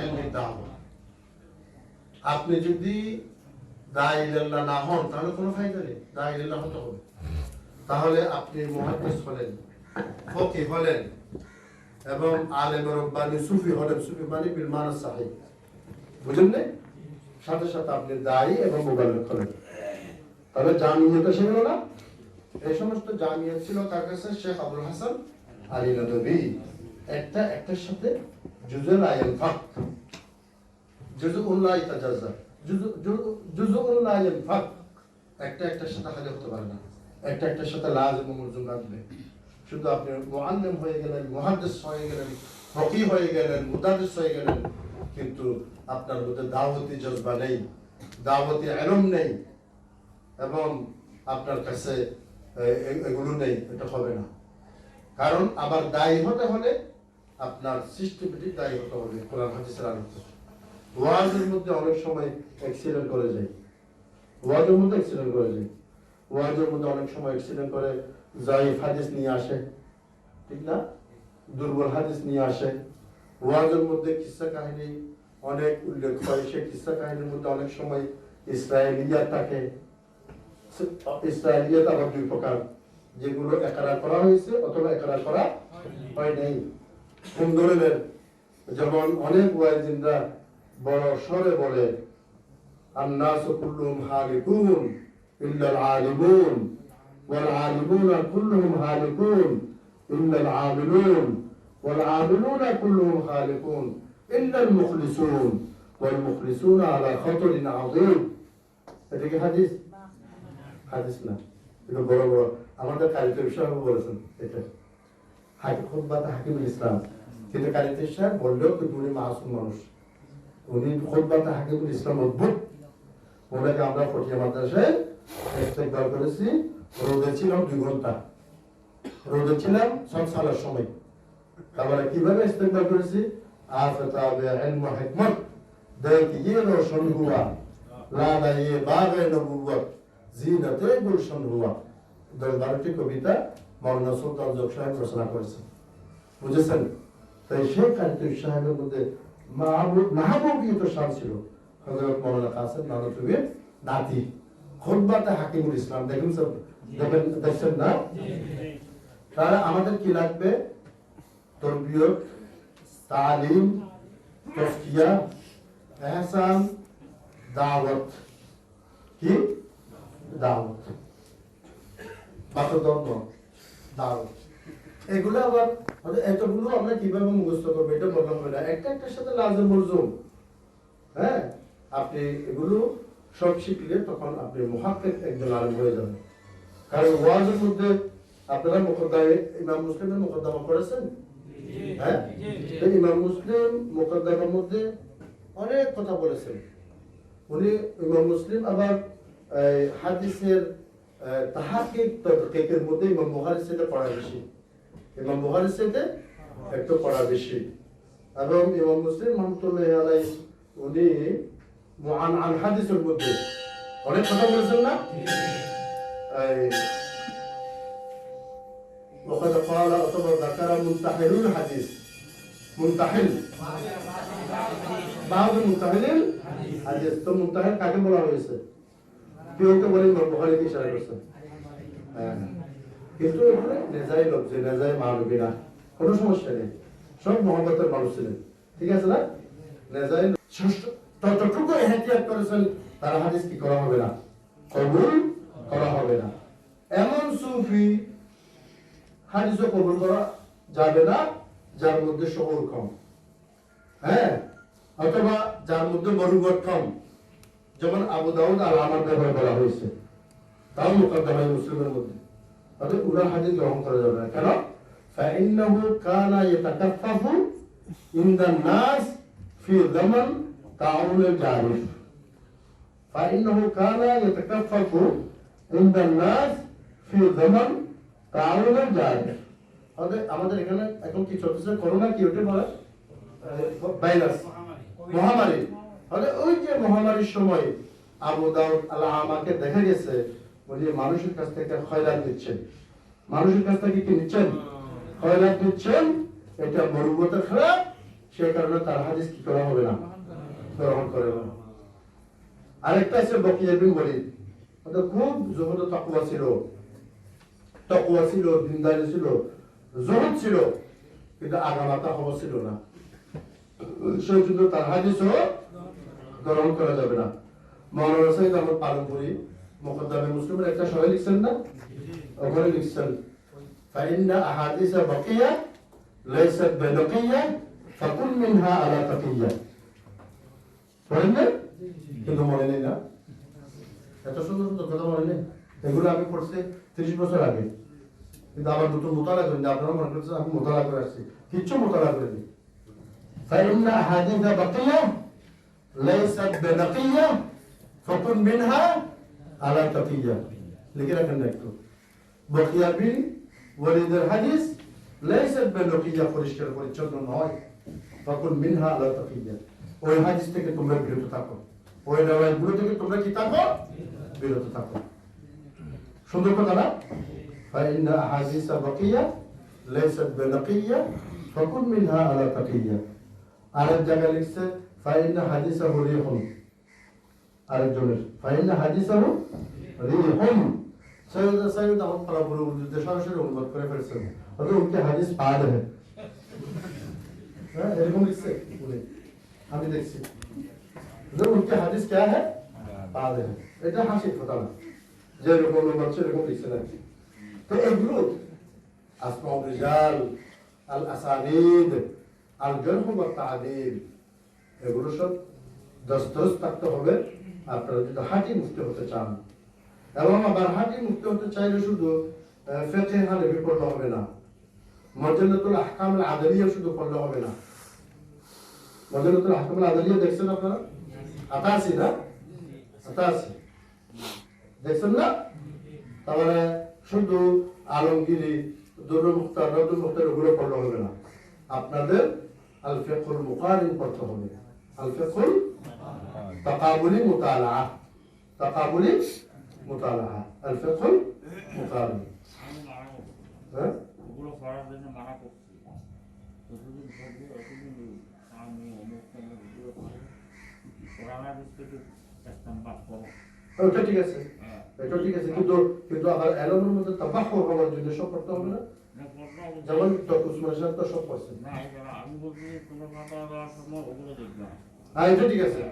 ইলমি দাওয়া। আপনি যদি দাঈ ইলাল্লাহ না হন তাহলে কোনো ফায়দা নেই। দাঈ ইলাল্লাহ হতে হবে, তাহলে আপনি মুহাদ্দিস হলেন, ফকিহ হলেন এবং আলেম রব্বানি সুফি হলেন। সুফি মানে বিল মানা সাহিহ, বুঝলেন না? সাথে সাথে আপনি দায়ী এবং মুবাল্লিগ হলেন। তাহলে জামিয়াত ছিল না, এই সমস্ত জামিয়াত ছিল কার কাছে? শেখ আবুল হাসান আলী নদভী। একটার সাথে জুজুল আয়াল ফাক, জুজুউন লা ইতাজাজ্জা, জুজুউন লা ইয়ানফাক। একটার সাথে খালি হতে পারে না, একটার সাথে লাজিম ও মুলজিম রাখবে। শুধু আপনি মুআল্লিম হয়ে গেলেন, মুহাদ্দিস হয়ে গেলেন, ফকিহ হয়ে গেলেন, মুদারিস হয়ে গেলেন, কিন্তু আপনার মধ্যে দাওয়াতি জজবা নেই, দাওয়াতি ইলম নেই এবং আপনার কাছে এগুলো নেই, এটা হবে না। কারণ আবার দায়ী হতে হলে আপনার সিস্টেমেটিক দায়ী হতে হবে কোরআন হাদিসের আলোকে। ওয়াজের মধ্যে অনেক সময় অ্যাক্সিডেন্ট করে যায়, ওয়াজের মধ্যে অ্যাক্সিডেন্ট করে যায়, ওয়াজের মধ্যে অনেক সময় অ্যাক্সিডেন্ট করে যায়িফ হাদিস নিয়ে আসে, ঠিক না? দুর্বল হাদিস নিয়ে আসে। ওয়াজের মধ্যে কিসসা কাহিনী অনেক উল্লেখ হয়, সেই কিসসা কাহিনীর মধ্যে অনেক সময় ইসরায়েলিয়াত থাকে। ইসরায়েলিয়াত আবার 2 প্রকার, যেগুলো একরা করা হয়েছে অথবা একরা করা হয় নাই। কোন ধরনের? যেমন অনেক ওয়াইজিনরা বড় স্বরে বলে আন্নাসু কুল্লুহুম হালিকুন ইল্লাল আলিমুন ওয়াল আলিমুনা কুল্লুহুম হালিকুন ইল্লাল আমিলুন والعاملون كلهم خالقون إلا المخلصون والمخلصون على خطر عظيم এটা কি হাদিস হাদিস না এটা বড় বড় আমাদের কারিগর সাহেব বলেছেন এটা খুতবাতে হাকিমুল ইসলাম কিন্তু কারিগর সাহেব বললেও কিন্তু উনি মাসুম মানুষ উনি খুতবাতে হাকিমুল ইসলাম অদ্ভুত ওনাকে আমরা ফটিয়া মাদ্রাসায় ইস্তেকবাল করেছি রোদে ছিলাম 2 ঘন্টা রোদে ছিলাম সব সালার সময় তারপরে কিভাবে ইস্তেকবাল করেছি আফতাবে ইলম হিকমত देखिए रोशन हुआ लाला ये बाग नबुवत जीनते गुलशन हुआ 10-12টি কবিতা মাওলানা সুলতান জোক সাহেব রচনা করেছেন বুঝেছেন তাই সেই কারিগর সাহেবের মধ্যে মাহবুবিয়ত শান ছিল হযরত মাওলানা কাসেম নানতুবির নাতি খুতবাতে হাকিমুল ইসলাম দেখুন সব দেখছেন না তাহলে আমাদের কি লাগবে তরবিয়ত তালিম তাজকিয়া এহসান দাওয়াত কি দাওয়াত বাতদন্দ দাওয়াত এগুলো আবার এতগুলো আমরা কিভাবে মুখস্থ করবো এটা বললাম না একটা একটার সাথে লাজম মরজুম হ্যাঁ আপনি এগুলো সব শিখলে তখন আপনি মুহাক্কিক একজন আলেম হয়ে যাবেন কারণ ওয়াজের মধ্যে আপনারা মুকদ্দমে ইমাম মুসলিমের মুকদ্দমা পড়েছেন হ্যাঁ ইমাম মুসলিম মুকদ্দমার মধ্যে অনেক কথা বলেছেন উনি ইমাম মুসলিম আবার হাদিসের তাহাকিক তদকিকের মধ্যে ইমাম বুখারীর সাথে পড়া বেশি ইমাম বুখারীর সাথে একটু পড়া বেশি এবং ইমাম মুসলিম রাহমাতুল্লাহি আলাইহি উনি মুআন হাদিসের মধ্যে অনেক কথা বলেছেন না وقد قال أطبع ذكر منتحل الحديث منتحل بعض المنتحلين حديث তো মুনতাহিল কাকে বলা হয়েছে কেউ তো বলেন বুখারী কি ইশারা করছে কিন্তু এখানে নেজাই লোক যে নেজাই মানবী না কোনো সমস্যা নেই সব মহব্বতের মানুষ ছিলেন ঠিক আছে না নেজাই ততটুকু এহতিয়াত করেছেন তার হাদিস কি করা হবে না কবুল করা হবে না এমন সুফি হাদিসও কবুল করা যাবে না যার মধ্যে শহুর কম হ্যাঁ অথবা যার মধ্যে মরুবত কম যেমন আবু দাউদ আর আমার ব্যাপারে বলা হয়েছে তাও মুকদ্দমায়ে মুসলিমের মধ্যে অর্থাৎ উনার হাদিস গ্রহণ করা যাবে না কেন فإنه كان يتكفف عند الناس في زمن تعاون الجارف فإنه كان يتكفف عند الناس في زمن تعاون الجارف আমাদের এখানে এখন কি চলতেছে করোনা কি ওটা বলে ভাইরাস মহামারী তাহলে ওই যে মহামারীর সময় আবু দাউদ আল-আমাকে দেখা গেছে উনি মানুষের কাছ থেকে খয়রাত দিচ্ছেন মানুষের কাছ থেকে কি নিচ্ছেন খয়রাত দিচ্ছেন এটা মরুবতের খারাপ সেই কারণে তার হাদিস কি করা হবে না গ্রহণ করে না আরেকটা আছে বকিয়া বিন ওয়ালিদ ওটা খুব জুহুদ ও তাকওয়া ছিল দিনদারি ছিল জুহুদ ছিল কিন্তু আগামাতা হওয়া ছিল না সেই জন্য তার হাদিসও গ্রহণ করা যাবে না মাওলানা সাইদ আহমদ পালনপুরি মুকদ্দমে মুসলিমের একটা সহায় লিখছেন না ওখানে লিখছেন ফাইন্না আহাদিসা বাকিয়া লাইসাত বিনাকিয়া ফাকুল মিনহা আলা তাকিয়া পড়েন না কিন্তু মনে নেই না এত সুন্দর সুন্দর কথা মনে নেই এগুলো আমি পড়ছি 30 বছর আগে কিন্তু আবার নতুন মোতালা করেন আপনারা মনে করছেন আমি মোতালা করে আসছি কিচ্ছু মোতালা করিনি فإن أحاديث بقية ليست بنقية فكن منها على تقية لكن نكتب بقية بن ولد الحديث ليست بنقية فرشتر فرشتر نوعي فكن منها على تقية ওই হাদিস থেকে তোমরা বিরত থাকো ওই রাওয়ায়াতগুলো থেকে তোমরা কি থাকো বিরত থাকো সুন্দর কথা না فإن أحاديث بقية ليست بنقية فكن منها على تقية আরেক জায়গায় লিখছে ফাইন্না হাদিসাহু রিহুন আরেকজনের ফাইন্না হাদিসাহু রিহুন সৈয়দ আহমদ পারাপুর উর্দুতে সরাসরি অনুবাদ করে ফেলছেন অর্থাৎ উনকে হাদিস পাদ হ্যাঁ এরকম লিখছে আমি দেখছি উনকে হাদিস কে হ্যাঁ পাদ হ্যাঁ এটা হাসির কথা না যেরকম অনুবাদ সেরকম লিখছে না তো এগুলো আসমাউল রিজাল আল আসানিদ, আল জারহ ওয়া তা'দীল, এগুলো সব দস্তরস থাকতে হবে আপনারা যদি হাজি মুফতি হতে চান। এবং আবার হাজি মুফতি হতে চাইলে শুধু ফিকহে হানাফি পড়লে হবে না, মজল্লাতুল আহকাম আল আদালিয়া শুধু পড়লে হবে না। মজল্লাতুল আহকাম আল আদালিয়া দেখছেন আপনারা? 88 না? 88 দেখছেন না? তাহলে শুধু আলমগীরি, দুরুল মুখতার, রদুল মুখতার ওগুলো পড়লে হবে না, আপনাদের আল ফিকহুল মুকারিন পড়তে হবে। আল ফিকহুল তাকাবুলি মুতালাআ, তাকাবুলি মুতালাআ, আল ফিকহুল মুকারিন। হ্যাঁ, ওগুলো পড়ার জন্য মানা করছি। প্রতিদিন পড়লে প্রতিদিন আমি অনুষ্ঠানে ভিডিও করে কোরআন হাদিস থেকে এক নাম্বার পড়ো। ওটা ঠিক আছে, এটা ঠিক আছে, কিন্তু আবার এলমের মধ্যে তাবাহুর হওয়ার জন্য সব করতে হবে না। যেমন ডক্টর উসমান সাহেব তো সব করছেন। না, আমি বলছি তোমার কথা দেওয়ার সময় ওগুলো দেখবে না। হ্যাঁ, এটা ঠিক আছে,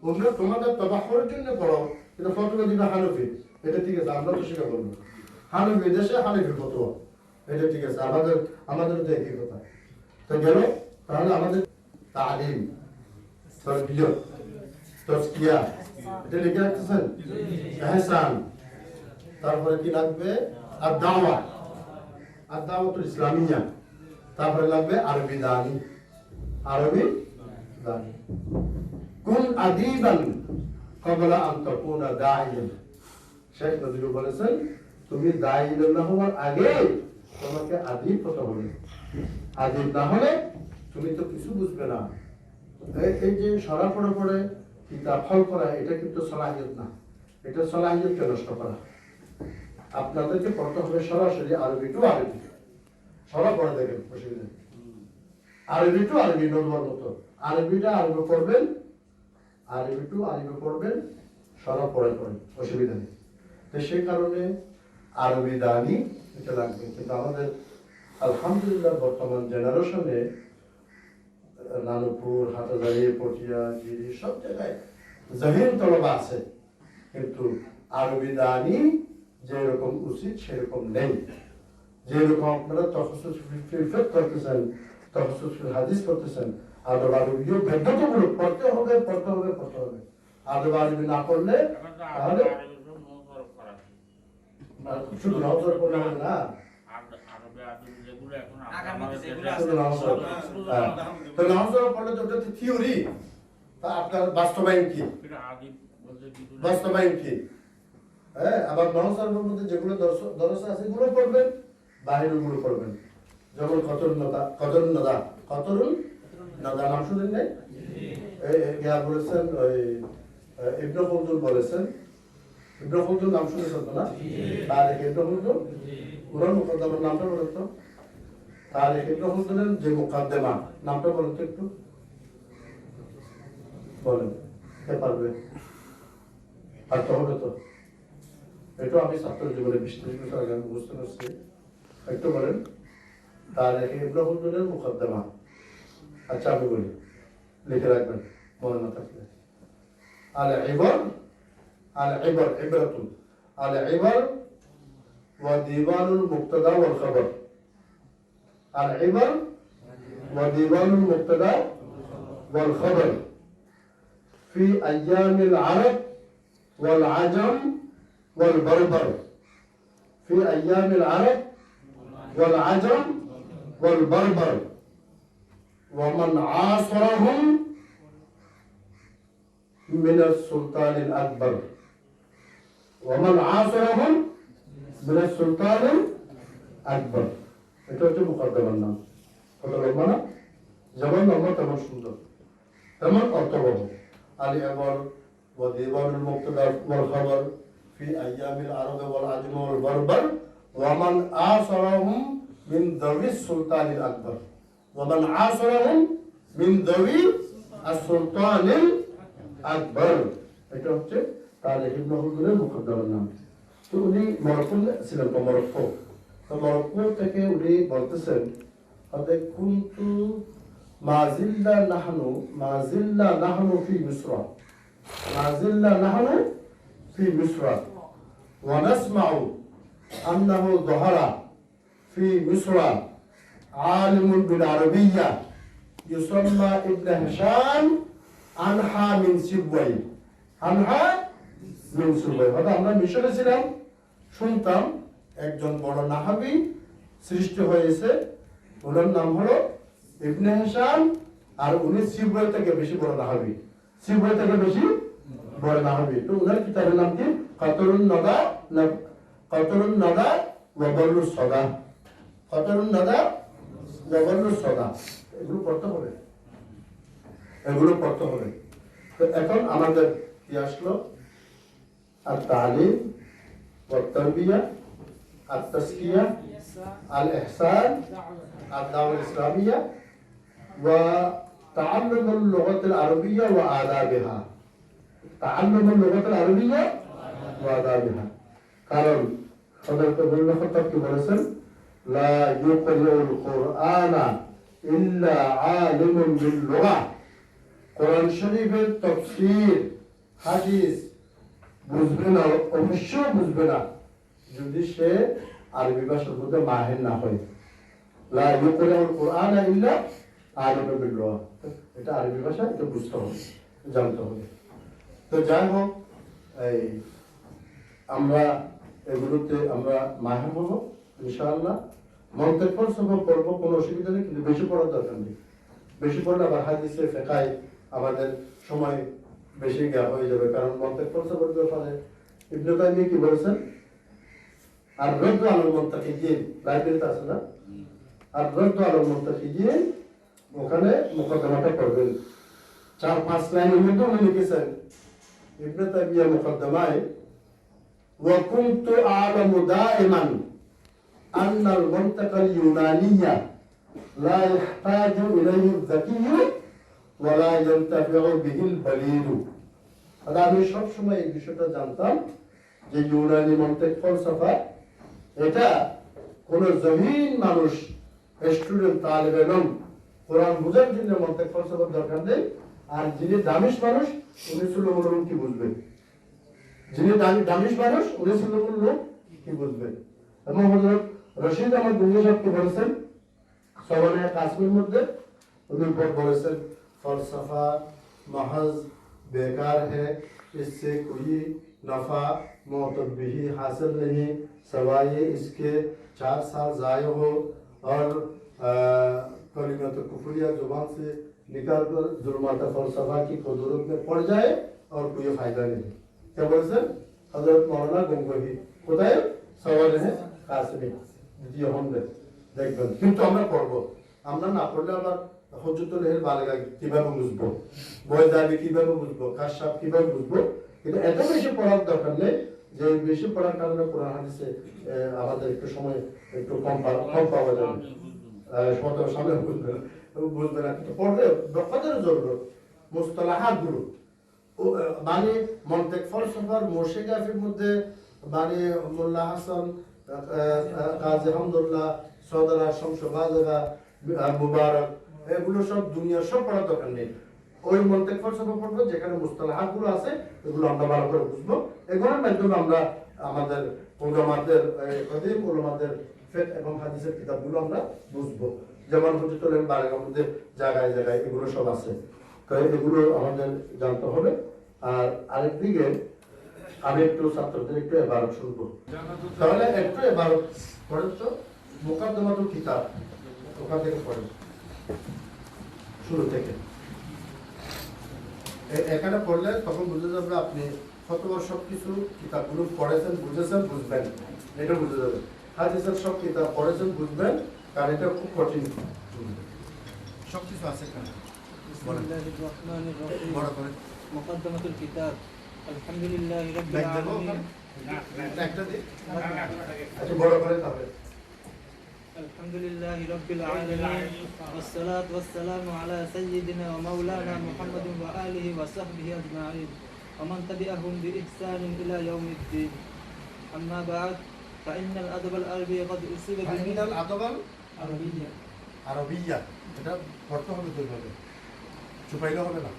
ওগুলো তোমাদের তাবাহুরের জন্য পড়ো, কিন্তু ফতোয়া দিবে হানাফি, এটা ঠিক আছে, আমরা তো সেটা বলবো হানাফি দেশে হানাফি ফতোয়া, এটা ঠিক আছে, আমাদের তো একই কথা। তো গেল, তাহলে আমাদের তালিম, তারবিয়ত, তাজকিয়া, এটা লিখে রাখতেছেন, ইহসান, তারপরে কি লাগবে আদ-দাওয়া, আদ-দাওয়াতুল ইসলামিয়া, তারপরে লাগবে আরবি দানি, আরবি দানি। কুন আদিবান ক্বাবলা আন তাকুনা দাঈয়ান, শেখ নজরুল বলেছেন তুমি দাঈ না হওয়ার আগে তোমাকে আদিব হতে হবে, আদিব না হলে তুমি তো কিছু বুঝবে না। এই যে সরা পড়ে কিতাব ফল করা, এটা কিন্তু সলাহিয়ত না, এটা সলাহিয়তকে নষ্ট করা। আপনাদেরকে পড়তে হবে সরাসরি আরবি টু আরবি, সরা পড়ে দেখেন অসুবিধা, আরবি টু আরবি নর্মাল মতো, আরবিটা আরবি পড়বেন, আরবি টু আরবি পড়বেন, সরা পড়ে অসুবিধা নেই। তো সেই কারণে আরবি দানি এটা লাগবে। কিন্তু আমাদের আলহামদুলিল্লাহ বর্তমান জেনারেশনে নানুপুর, হাটাজারি, পটিয়া, জিরি সব জায়গায় জাহির তলবা আছে, কিন্তু আরবি দানি যেরকম উচিত সেরকম নেই। যেরকম আপনারা তাফসীর ফিকহ করতেছেন, তাফসীর হাদিস করতেছেন, আদব আরবিও বাধ্যতামূলক পড়তে হবে। আদব আরবি না পড়লে তাহলে শুধু নজর পড়লে হবে না, পড়লে তো ওটা থিওরি, তা আপনার বাস্তবায়ন কি? হ্যাঁ, আবার নহসের মধ্যে যেগুলো দরস আছে সেগুলো পড়বেন, বাহিরের গুলো পড়বেন। যেমন কতরুন নাদা নাম শুনেন নাই? বলেছেন ওই ইবনে খলদুন বলেছেন, ইবনে খলদুন নাম শুনেছেন তো না? তারিখ ইবনে খলদুন, পুরো মুকদ্দমার নামটা বলেন তো, তারিখ ইবনে খলদুনের যে মুকদ্দমা নামটা বলেন তো একটু, বলেন, কে পারবে? পারতে হবে তো, এটা আমি ছাত্র জীবনে 20-30 বছর আগে আমি বুঝতে পারছি। একটু বলেন, তারিখ ইবনে খলদুনের মুকদ্দমা। আচ্ছা আমি বলি, লিখে রাখবেন মনে না থাকলে। العبر وديوان المبتدا والخبر. العبر وديوان المبتدا والخبر في أيام العرب والعجم والبربر. في أيام العرب والعجم والبربر ومن عاصرهم من السلطان الأكبر. ومن عاصرهم من السلطان الأكبر. এটা হচ্ছে মুকদ্দমার নাম। কত লম্বা না? যেমন লম্বা তেমন সুন্দর, তেমন অর্থবহ। العبر وديوان المبتدا والخبر في أيام العرب والعجم والبربر ومن عاصرهم من ذوي السلطان الأكبر. ومن عاصرهم من ذوي السلطان الأكبر. এটা হচ্ছে তারিখ ইবনে খলদুনের মুকদ্দমার নাম। তো উনি মরক্কো ছিলেন, তো মরক্কো থেকে উনি বলতেছেন হতে কুনতু মাজিল্লা নাহনু ফি মিসরা ওয়া নাসমাউ আন্নাহু যাহারা ফি মিসরা আলিমুন বিল আরবিয়্যা ইউসাম্মা ইবনে হিশাম আনহা মিন সিবওয়াই, আনহা মিন সিবওয়াই। আমরা মিশরে ছিলাম, শুনতাম একজন বড় নাহাবি সৃষ্টি হয়েছে, ওনার নাম হলো ইবনে হিশাম, আর উনি সিবওয়াই থেকে বেশি বড় নাহাবি, সিবওয়াই থেকে বেশি বড় নাহাবি। তো ওনার কিতাবের নাম কি? কাতরুন নাদা, কাতরুন নাদা ওয়া বাররুস সাদা, কাতরুন নাদা ওয়া বাররুস সাদা। এগুলো পড়তে হবে, এগুলো পড়তে হবে। তো এখন আমাদের কি আসলো? আর তালিম ওয়া তারবিয়া, আর তাসকিয়া, আল ইহসান, আর দাওয়া ইসলামিয়া ওয়া তাআল্লুমুল লুগাতিল আরবিয়্যা ওয়া আদাবিহা, তাআল্লুমুল লুগাতিল আরবিয়্যা ওয়া আদাবিহা। কারণ হযরত ইবনে খাত্তাব কি বলেছেন? লা ইউকরিউল কুরআনা ইল্লা আলিমুন বিল লুগা। কোরআন শরীফের তাফসীর হাদিস বুঝবে না, অবশ্যই বুঝবে না যদি সে আরবি ভাষার মধ্যে মাহির না হয়। লা ইউকরিউল কুরআনা ইল্লা আলিমুন বিল লুগা, এটা আরবি ভাষা, এটা বুঝতে হবে, জানতে হবে। তো যাই হোক, এই আমরা এগুলোতে আমরা মাহির হব ইনশাআল্লাহ। মন্তেক ফলসফা পড়বো, কোনো অসুবিধা নেই, কিন্তু বেশি পড়ার দরকার নেই। বেশি পড়লে আবার হাদিসে ফিকহে আমাদের সময় বেশি গা হয়ে যাবে। কারণ মন্তেক ফলসফার ব্যাপারে ইবনে তাইমিয়া কি বলেছেন? আর রদ্দু আলাল মুনতাকিদিন, লাইব্রেরিতে আছে না? আর রদ্দু আলাল মুনতাকিদিন, ওখানে মুকদ্দমাটা পড়বেন। 4-5 লাইনের মধ্যে উনি লিখেছেন ইবনে তাইমিয়া মুকদ্দমায়, ওয়া কুনতু আ'লামু দাইমান আন্নাল মুনতাকাল ইউনানিয়্যা লা ইয়াহতাজু ইলাইহি যাকিয়্যু ওয়া লা ইয়ানতাফিউ বিহিল বালীদু। আমি সব সময় এই বিষয়টা জানতাম যে ইউনানি মন্তেক ফলসফা, এটা কোন জহিন মানুষ, স্টুডেন্ট, তালেব ইলম, কোরআন বুঝার জন্য মন্তেক ফলসফার দরকার নেই। আর যিনি দামিশ মানুষ, উনি সুলুমুল উলুম কি বুঝবেন? যিনি দামিশ মানুষ, উনি সুলুমুল উলুম কি বুঝবেন? এবং হযরত রশিদ আহমদ গঙ্গোহী সাহেব কি বলেছেন সওয়ালে কাসমের মধ্যে? উনি বলেছেন ফলসফা महज बेकार है, इससे कोई नफा मोतबही हासिल नहीं, सवाए इसके 4 साल ज़ाय हो और कलिमत कुफरिया जुबान से निकाल कर जुल्मात फलसफा की खुदूरत में पड़ जाए और कोई फायदा नहीं। क्या बोले सर? हजरत मौलाना गंगोही কোথায়? সওয়ালে কাসমি দ্বিতীয় খণ্ডে দেখবেন। কিন্তু আমরা পড়বো, আমরা না পড়লে আবার হুজ্জতুল বালিগা কিভাবে বুঝবো, বয়দাবি কিভাবে বুঝবো, কাশাফ কিভাবে বুঝবো? কিন্তু এত বেশি পড়ার দরকার নেই, যে বেশি পড়ার কারণে কোরআন হাদিসে আমাদের একটু সময় একটু কম পাওয়া যাবে, সামনে বুঝবে না। কিন্তু পড়লে দক্ষতার জরুরত, মুস্তালাহাত গুলো মানে মন্তেক ফলসফার মোর্শেগাফির মধ্যে মানে মোল্লা হাসান, কাজী হামদুল্লাহ, সদরা শমসবাজরা, মুবারক, এগুলো সব দুনিয়ার সব পড়ার দরকার নেই। ওই মন্তেক ফলসফা পড়বো যেখানে মুস্তালাহাত গুলো আছে, এগুলো আমরা ভালো করে বুঝবো। এগুলোর মাধ্যমে আমরা আমাদের উলামাদের কদিম উলামাদের ফিকহ এবং হাদিসের কিতাবগুলো আমরা বুঝবো। যেমন হুজ্জতুল বালিগার মধ্যে জায়গায় জায়গায় এগুলো সব আছে, তো এগুলো আমাদের জানতে হবে। আর আরেকদিকে আমি একটু ছাত্রদের একটু এবারত শুনবো, তাহলে একটু এবারত পড়েন তো। মুকাদ্দমাতুল কিতাব ওখান থেকে পড়েন, শুরু থেকে। এখানে পড়লে তখন বুঝে যাবে আপনি কতবার সবকিছু কিতাবগুলো পড়েছেন, বুঝেছেন, বুঝবেন, এটা বুঝে যাবে। হাদিসের সব কিতাব পড়েছেন, বুঝবেন, কারণ এটা খুব কঠিন, সবকিছু আছে এখানে। বড় করে মুকদ্দমাতুল কিতাব আলহামদুলিল্লাহি রাব্বিল আলামিন। একটা দিন আচ্ছা বড় করে তাহলে আলহামদুলিল্লাহি রাব্বিল আলামিন ওয়াসসালাতু ওয়াসসালামু আলা সাইয়্যিদিনা ওয়া মাওলানা মুহাম্মাদিন ওয়া আলিহি ওয়া সাহবিহি আজমাইন ওয়া মান তাবি'আহুম বিইহসানিন ইলা ইয়াউমিদ্দিন। আম্মা বা'দ ফাইন্নাল আদবাল আরবিয়্যা ক্বাদ উসিবা ফাইনাল আদবাল আরবিয়্যা আরবিয়্যা, এটা পড়তে হবে দুইভাবে, চুপাইলে হবে না।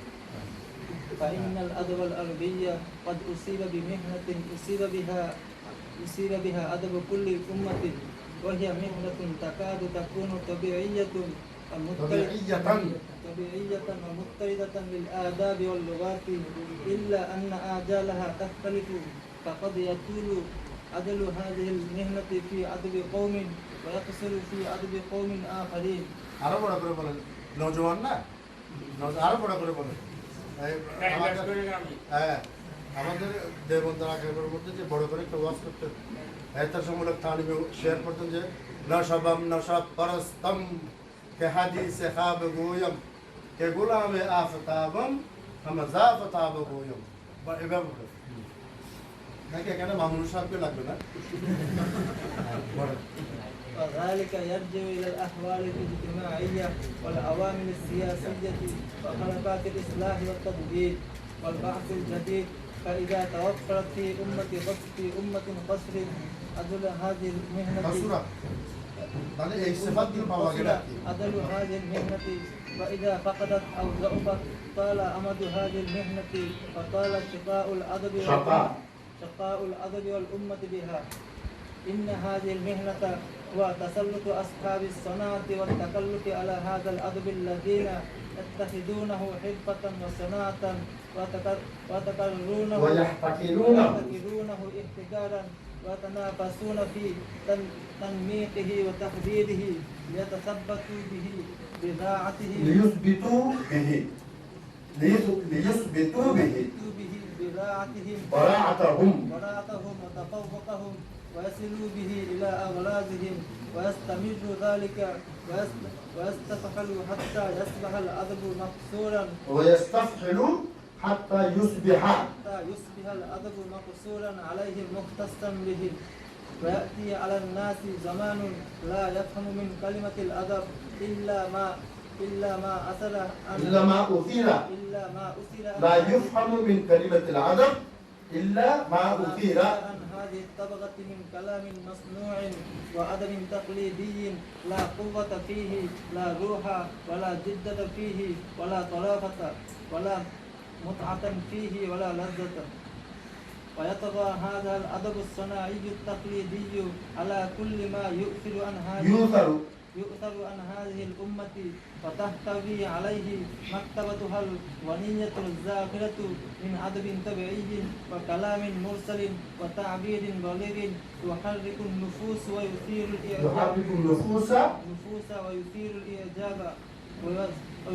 فإن الأدب العربي قد أصيب بمهنة أصيب بها أدب كل أمة وهي مهنة تكاد تكون طبيعية ومضطردة للآداب واللغات، إلا أن آجالها تختلف، فقد يطول أجل هذه المهنة في أدب قوم ويقصر في أدب قوم آخرين. আরো বড় করে বলেন, নওজোয়ান না, আরো বড় করে বলেন। হ্যাঁ, আমাদের দেবন্দার আগ্রহের মধ্যে যে বড় করে একটা ওয়াজ করতেন, এহতাসমূলক তালিমে শেয়ার করতেন যে নশাবাম নশাব পরস্তম কে হাদিসে খাব গোয়ম কে গুলামে আফতাবম হামজা ফতাব গোয়ম, এভাবে বলে নাকি এখানে মামুনুর সাহেবকে লাগবে না? وذلك يرجع إلى الأحوال الاجتماعية والعوامل السياسية وحركات الإصلاح والتجديد والبعث الجديد. فإذا توفرت في أمة قصر أجل هذه المهنة أجل هذه المهنة، وإذا فقدت أو ضعفت طال أمد هذه المهنة وطال شقاء الأدب والأمة بها. إن هذه المهنة هو تسلط أصحاب الصناعة والتكلف على هذا الأدب الذين يتخذونه حرفة وصناعة ويحتكرونه احتكارا ويتنافسون في تنميقه وتحديده ليتثبتوا به بضاعتهم ليثبتوا به براعتهم وتفوقهم ويصلوا به إلى أغلاظهم ويستمر ذلك ويستفحل حتى يصبح الأدب مقصورا حتى يصبح الأدب مقصورا عليهم مختصا بهم. ويأتي على الناس زمان لا يفهم من كلمة الأدب إلا ما أثر لا يفهم من كلمة العدم إلا ما أثير عن هذه الطبقة من كلام مصنوع وأدب تقليدي لا قوة فيه، لا روح ولا جدة فيه، ولا طلاقة ولا متعة فيه، ولا لذة. ويطغى هذا الأدب الصناعي التقليدي على كل ما يؤثر عن هذه الأمة، فتحتوي عليه مكتبتها الغنية الزاخرة من أدب طبيعي وكلام مرسل وتعبير بليغ يحرك النفوس ويثير الإعجاب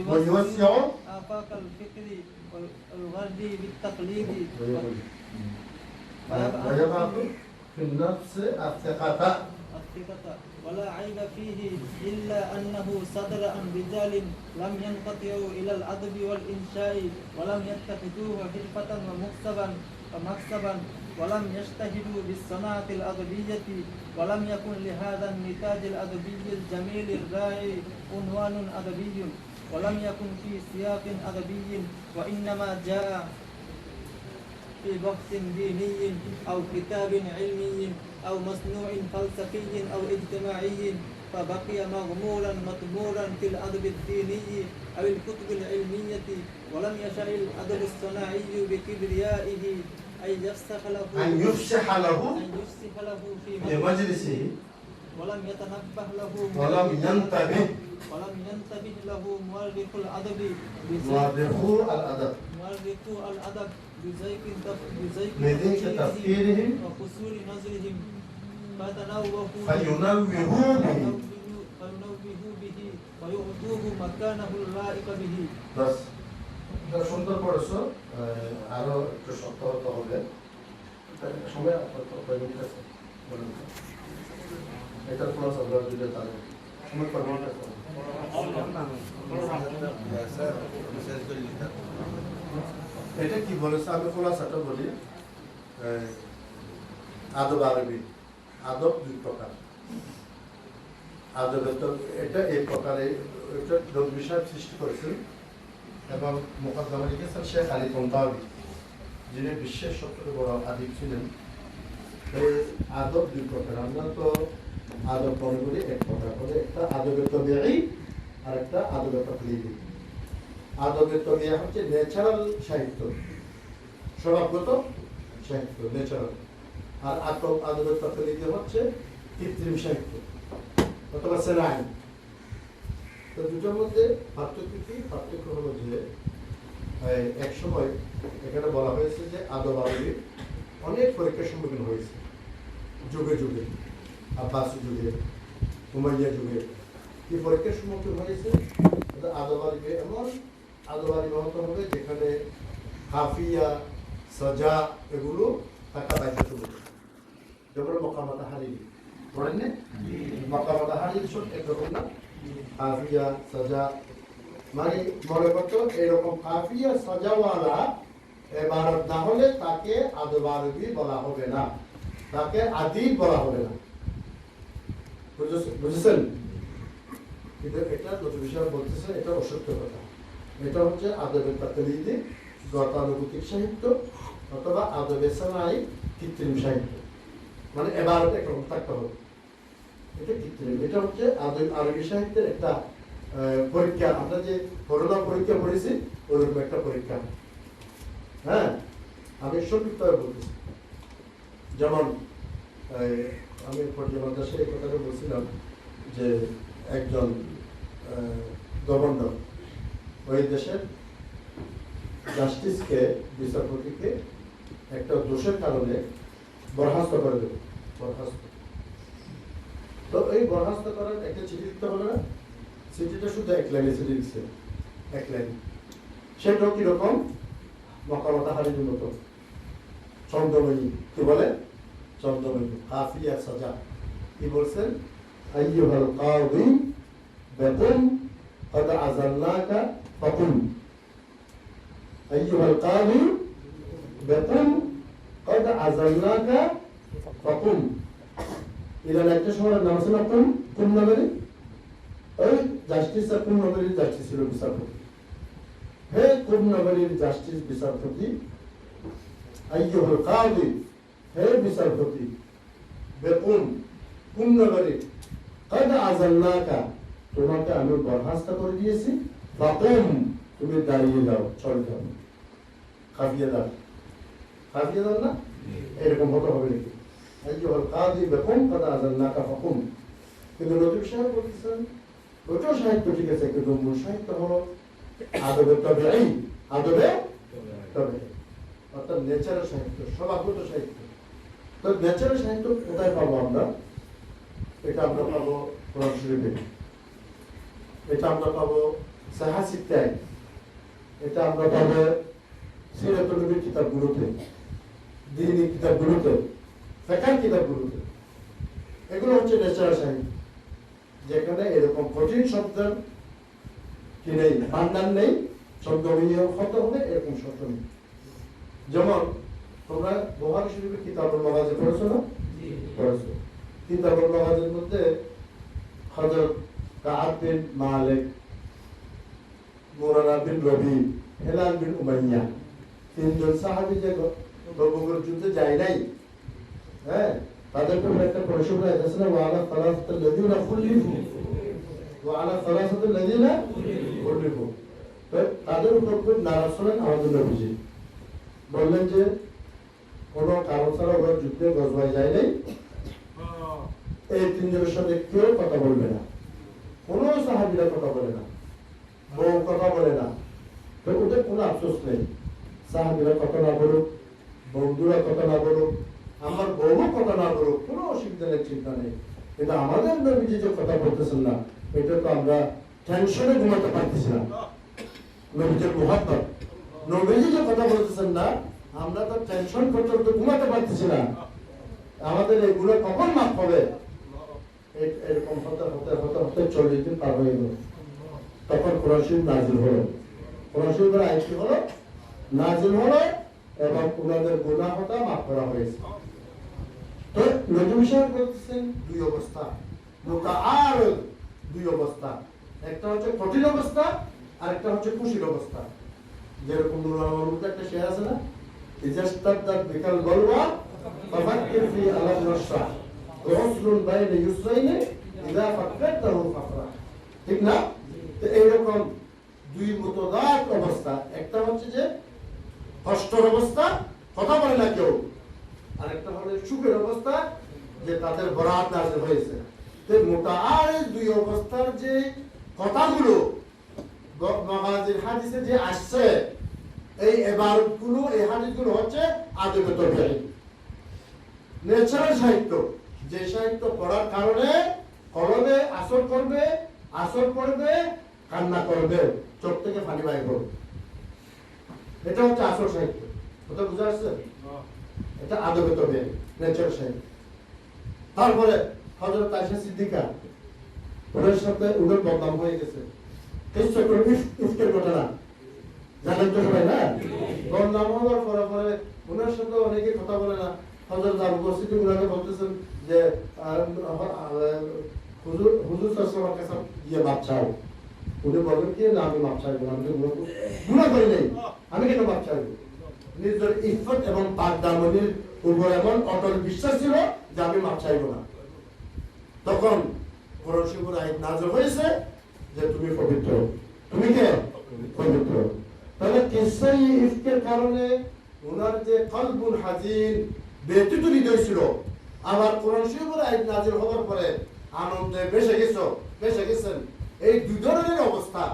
ويوسع آفاق الفكر والغرب بالتقليد ويبعث في النفس الثقة. ولا عيب فيه إلا أنه صدر عن رجال لم ينقطعوا إلى الأدب والإنشاء ولم يتخذوه حرفة ومكسبا ولم يجتهدوا بالصناعة الأدبية، ولم يكن لهذا النتاج الأدبي الجميل الرائع عنوان أدبي، ولم يكن في سياق أدبي، وإنما جاء في بحث ديني أو كتاب علمي أو مصنوع فلسفي أو اجتماعي، فبقي مغمورا مطمورا في الأدب الديني أو الكتب العلمية، ولم يشأ الأدب الصناعي بكبريائه أن يفسح له في مجلسه، ولم يتنبه له ولم ينتبه له مؤرخ الأدب بزيك تفكيرهم وقصور نظرهم فينوهوا به ويعطوه مكانه اللائق به. بس এটা সুন্দর পড়েছো, আরো একটু শক্ত হতে হবে। সময় এটার ক্লাস আমরা দিলে তাহলে সময় পারবো না। এটা কি বলেছে আমি খোলাসাটা বলি। আদব আরবি, আদব দুই প্রকার। আদবের তো এটা এই প্রকারে এটা নবী সাহেব সৃষ্টি করেছেন এবং মুকদ্দমা লিখেছেন শেখ আলী তন্তাবি, যিনি বিশ্বের সবচেয়ে বড় আদিব ছিলেন। এই আদব দুই প্রকার। আমরা তো আদব মনে করি এক প্রকার করে, একটা আদবের তবিয়াই আর একটা আদবের তাকলিদি। আদবের তবিয়া হচ্ছে ন্যাচারাল সাহিত্য, স্বভাবগত সাহিত্য ন্যাচারাল, আর আদবের তাকলিদি হচ্ছে কৃত্রিম সাহিত্য। অথবা সেনাইন। তো দুটোর মধ্যে পার্থক্য কি? পার্থক্য হলো যে এক সময় এখানে বলা হয়েছে যে আদব আরবি অনেক পরীক্ষার সম্মুখীন হয়েছে যুগে যুগে, আব্বাসী যুগে, উমাইয়া যুগে। কি পরীক্ষার সম্মুখীন হয়েছে? আদব আরবি এমন আদব আরবি হতে হবে যেখানে কাফিয়া, সাজা এগুলো থাকা বাধ্যতামূলক। যেমন মকামাতা হারিয়ে পড়েন না? মকামাতা হারিয়ে সব একরকম না, কাফিয়া সাজা মানে মনে করতো এরকম কাফিয়া সাজাওয়ালা ইবারত না হলে তাকে আদব আরবি বলা হবে না, তাকে আদিব বলা হবে না। বুঝেছেন? কিন্তু এটা যত বিষয় বলতেছে এটা অসত্য কথা। এটা হচ্ছে আদবের তাকলিদি গতানুগতিক সাহিত্য অথবা আদবে সানাই কৃত্রিম সাহিত্য, মানে এবারত একরকম থাকতে হবে, এটা কৃত্রিম। এটা হচ্ছে আরবি সাহিত্যের একটা পরীক্ষা। আমরা যে করোনা পরীক্ষা পড়েছি ওরকম একটা পরীক্ষা। হ্যাঁ, আমি সংক্ষিপ্তভাবে বলতেছি। যেমন আমি পর্যালোচনা এই কথাটা বলছিলাম যে একজন গভর্নর ওই দেশের জাস্টিসকে, বিচারপতিকে একটা দোষের কারণে বরখাস্ত করে দেবে, বরখাস্ত। তো এই বরখাস্ত করার একটা চিঠি লিখতে হবে না? চিঠিটা শুধু এক লাইনে চিঠি লিখছে, এক লাইন। সেটাও কিরকম? মকামাতা হারির মতো চন্দ্রময়ী। কি বলে? চন্দ্রময়ী, কাফিয়া সাজা। কি বলছেন? আইয়ুহাল কাযী বিকুম قد عزلناك فقم أيها القاضي بقم قد عزلناك فقم إذا একটা সময় নাম আছে না কোন নগরী? ওই জাস্টিস আর কোন নগরীর জাস্টিস ছিল বিচারপতি। হে কোন নগরীর জাস্টিস বিচারপতি, আইয়ুহাল কাযী, হে বিচারপতি, বেকুম, কোন নগরী, قد عزلناك, তোমাকে আমি বরখাস্ত করে দিয়েছি, ফাকুম, তুমি দাঁড়িয়ে যাও, চলে যাও। কাফিয়াদার, কাফিয়াদার না? এরকম হতে হবে নাকি? আইয়ুহাল কাযী বিকুম قد عزلناك فقم। কিন্তু নতুন সাহেব বলতেছেন ওটাও সাহিত্য ঠিক আছে, কিন্তু মূল সাহিত্য হলো আদবে তাবিঈ, আদবে তাবিঈ, অর্থাৎ নেচারাল সাহিত্য, স্বভাবগত সাহিত্য। তো নেচারাল সাহিত্য কোথায় পাবো আমরা? এটা আমরা পাবো কোরআন শরীফে, এটা আমরা পাবো সাহাসিত্যায়, এটা আমরা পাবো সিরাতুল নবীর কিতাবগুলোতে, দ্বীনি কিতাবগুলোতে, ফিকহ কিতাবগুলোতে। এগুলো হচ্ছে ন্যাচারাল সাহিত্য, যেখানে এরকম কঠিন শব্দের কি নেই, বান্ধান নেই, শব্দবিনিয়োগ হতে হবে, এরকম শব্দ নেই। যেমন তোমরা বুখারী শরীফের কিতাবুল মাগাজি পড়েছো না? পড়েছো। কিতাবুল মাগাজির মধ্যে হযরত কাব বিন মালিক, মুরারা বিন রবি, হেলাল বিন উমাইয়া, তিনজন সাহাবী যে বদর যুদ্ধে যায় নাই, হ্যাঁ, তাদের উপর একটা পরিসংখ্যান আছে না, ওয়ালা সালাসাতুল লাযিনা খুলিফু, ওয়ালা সালাসাতুল লাযিনা খুলিফু। তো তাদের উপর খুব নারাজ হলেন আমাদের নবীজি, বললেন যে কোনো কারণ ছাড়া ওরা যুদ্ধে গজওয়ায় যায় নাই, এই তিনজনের সাথে কেউ কথা বলবে না, কোনো সাহাবীরা কথা বলে না, বউ কথা বলে না। তো ওদের কোনো আফসোস নেই, সাহাবীরা কথা না বলুক, বন্ধুরা কথা না বলুক, আমার বউ কথা না বলুক, কোনো অসুবিধা নেই, চিন্তা নেই। কিন্তু আমাদের নবীজি যে কথা বলতেছেন না, এটা তো আমরা টেনশনে ঘুমাতে পারতেছি না। নবীজির মুহাব্বত, নবীজি যে কথা বলতেছেন না, আমরা তো টেনশন করতে করতে ঘুমাতে পারতেছি না। আমাদের এগুলো কখন মাফ হবে? এরকম হতে হতে হতে হতে 40 দিন পার হয়ে গেল। তখন কোরআন শরীফ নাযিল হলো, কোরআন শরীফের আয়াতটি হলো নাযিল হলো এবং ওনাদের গুনাহটা মাফ করা হয়েছে। তো নবী সাহেব বলতেছেন দুই অবস্থা, মুতাআরিদ, দুই অবস্থা, একটা হচ্ছে কঠিন অবস্থা আর একটা হচ্ছে খুশির অবস্থা। যেরকম নুরুল মধ্যে একটা শের আছে না, ইজাস্তাদাত বিকাল বলওয়া ফাফাক্কির ফি আলাম নাশরা রাসূলুন বাইনা ইউসরাইনি ইযা ফাক্কারতাহু ফাকরা। ঠিক না? তো এইরকম দুই মুতাদাদ অবস্থা, একটা হচ্ছে যে কষ্টের অবস্থা, কথা বলে না কেউ, আরেকটা হলো সুখের অবস্থা, যে তাদের বরাত নাযিল হয়েছে। তো মুতাআরিজ দুই অবস্থার যে কথাগুলো মাগাজির হাদিসে যে আসছে এই ইবারতগুলো এই হাদিসগুলো হচ্ছে আদবে তরবিয়ী ন্যাচারাল সাহিত্য যে সাহিত্য পড়ার কারণে কলবে আসর পড়বে কান্না করবে চোখ থেকে পানি বাইর করবে এটা হচ্ছে আসল সাহিত্য কথা বুঝা আসছে এটা আদবে তরবিয়ী ন্যাচারাল সাহিত্য তারপরে হযরত আয়েশা সিদ্দিকা ওনার সাথে উনার বদনাম হয়ে গেছে ইফকের ঘটনা জানেন তো সবাই না বদনাম হওয়ার পরে ওনার সাথে অনেকে কথা বলে না হযরত আবু বকর সিদ্দিক উনাকে বলতেছেন যে হুজুর সাল্লাল্লাহু আলাইহি ওয়াসাল্লাম গিয়ে মাপ চাও উনি বলেন কি না আমি মাপ চাইবো না আমি তো গুনাহ করি নাই আমি কেন মাপ চাইবো নিজের ইফত এবং পাক দামনের উপর এমন অটল বিশ্বাস ছিল যে আমি মাপ চাইবো না তখন কোরআন শরীফের আয়াত নাযিল হয়েছে যে তুমি পবিত্র তুমি কে পবিত্র তাহলে কিসা ইফকের কারণে ওনার যে কলবুল হাজিন ব্যতীত হৃদয় ছিল আবার কোরআন শরীফের আয়াত নাযিল হওয়ার পরে আনন্দে বেশে গেছেন এই দুই ধরনের অবস্থা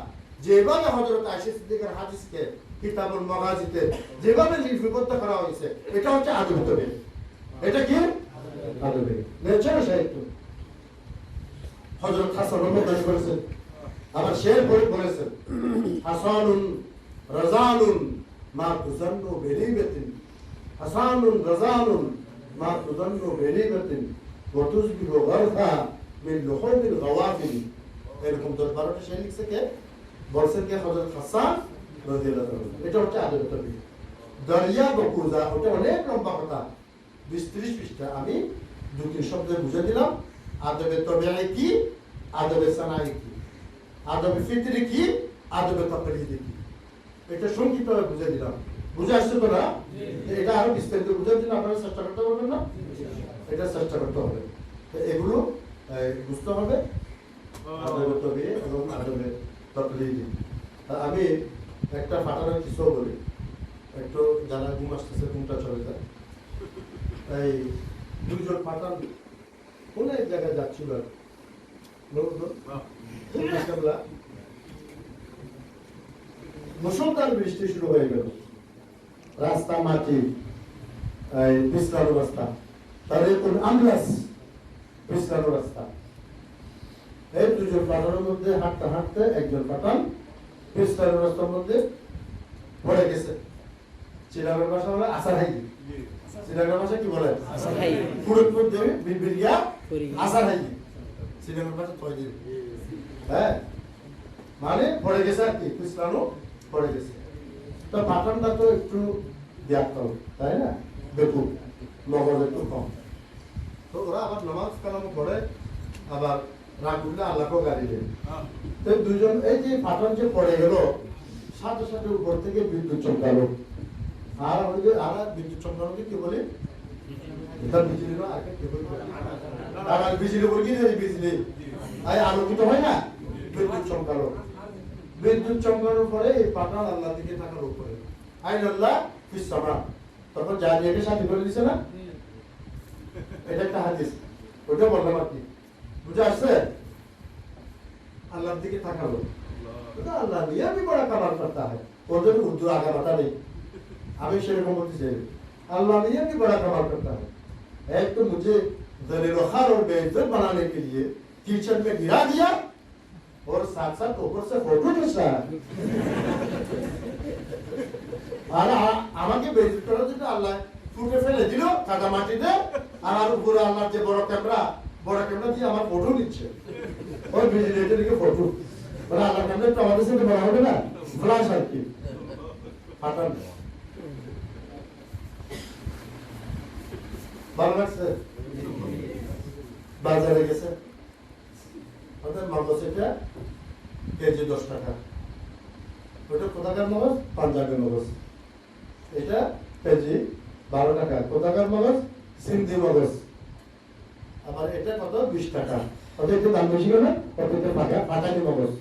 যেভাবে হযরত আয়েশা সিদ্দিকার হাদিসকে কিতাবুল মাগাজিতে যেভাবে লিপিবদ্ধ করা হয়েছে এটা হচ্ছে আদবে তরবিয়ী এটা কি আদবে ন্যাচারাল সাহিত্য হযরত হাসান রহমাতুল্লাহ বলেছেন আবার শের বলেছেন হাসানুন রাজানুন মা তুজান্নু বিলিবাতিন হাসানুন রাজানুন মা তুজান্নু বিলিবাতিন ওয়া তুজবিহু গারফা মিন লুহুমিল গাওয়াফিল এরকম 10-12টা শের লিখছে কে বলছেন কে হযরত হাসান রাদিয়াল্লাহু আনহু এটা হচ্ছে আদবে তরবিয়ী দরিয়া বকুজা ওটা অনেক লম্বা কথা 20-30 পৃষ্ঠা আমি দুটি শব্দে বুঝে দিলাম আদবে তরবিয়ী কি আদবে সানাই কি আদবে ফিতরি কি আদবে তাকলিদি কি এটা সংক্ষিপ্তভাবে বুঝে দিলাম বুঝে আসছে তো না এটা আরো বিস্তারিত বুঝার জন্য আপনারা চেষ্টা করতে পারবেন না এটা চেষ্টা করতে হবে তো এগুলো বুঝতে হবে আদবে তরবিয়ী এবং আদবে তাকলিদি আমি একটা ফাটানোর কিছু বলি একটু যারা ঘুম আসতেছে ঘুমটা চলে যায় এই দুইজন পাঠান কোন এক জায়গায় যাচ্ছিল মুষলধার বৃষ্টি শুরু হয়ে গেল রাস্তা মাটি পিছলানো রাস্তা তারিকুল আমলাস পিছলানো রাস্তা এই দুজন পাঠানের মধ্যে হাঁটতে হাঁটতে একজন পাঠান পিছলানো রাস্তার মধ্যে পড়ে গেছে চিরাগের ভাষা বলে আসার হাইজি চিরাগের ভাষা কি বলে ফুরুতপুর দেবে বিলবিলিয়া আসার হাইজি চিরাগের ভাষা তয় দিবে হ্যাঁ মানে পড়ে গেছে আর কি পিছলানো পড়ে গেছে তো পাঠানটা তো একটু ব্যাখ্যা তাই না দেখুন মগজ একটু কম তো ওরা আবার নামাজ কালাম পড়ে আবার রাগ উঠলে আল্লাহকেও গাড়ি দেবে তো দুজন এই যে পাঠান যে পড়ে গেল সাথে সাথে উপর থেকে বিদ্যুৎ চমকালো আর ওই আর বিদ্যুৎ চমকানোকে কি বলে এটা বিজলি না আগে কি বলে আর বিজলি বলি যে বিজলি আই আলোকিত হয় না বিদ্যুৎ চমকালো বিদ্যুৎ চমকানোর পরে এই পাঠান আল্লাহ দিকে তাকার উপরে আইন আল্লাহ ফিস সামা তখন জারিয়াকে সাথে করে দিছে না এটা একটা হাদিস ওটা বললাম আর কি বুঝে আসছে আল্লাহর দিকে তাকালো अल्लाह मियाँ भी बड़ा कमाल करता है उधर उर्दू आगे बता नहीं अभी शेर मोहम्मद से अल्लाह मियाँ भी बड़ा कमाल करता है एक तो मुझे दलील-ओ-खार और बेइज्जत बनाने के लिए किचन में गिरा दिया और साथ साथ ऊपर से फोटो खींचा আর আমাকে বেইজ্জত করার জন্য আল্লাহ ফুটে ফেলে দিল কাদা মাটিতে আর উপরে আল্লাহর যে বড় ক্যামেরা দিয়ে আমার ফটো নিচ্ছে ওই ভিডিওতে লিখে ফটো মানে আল্লাহ কাছে তো আমাদের সাথে বলা হবে না ফ্ল্যাশ আর কি পাঠান ভালো লাগছে বাজারে গেছে ওদের মগজ এটা কেজি 10 টাকা ওটা কোথাকার মগজ পাঞ্জাবের মগজ এটা কেজি 12 টাকা কোথাকার মগজ সিন্ধি মগজ আবার এটা কত 20 টাকা ওটা একটু দাম বেশি না ওটা পাটালি মগজ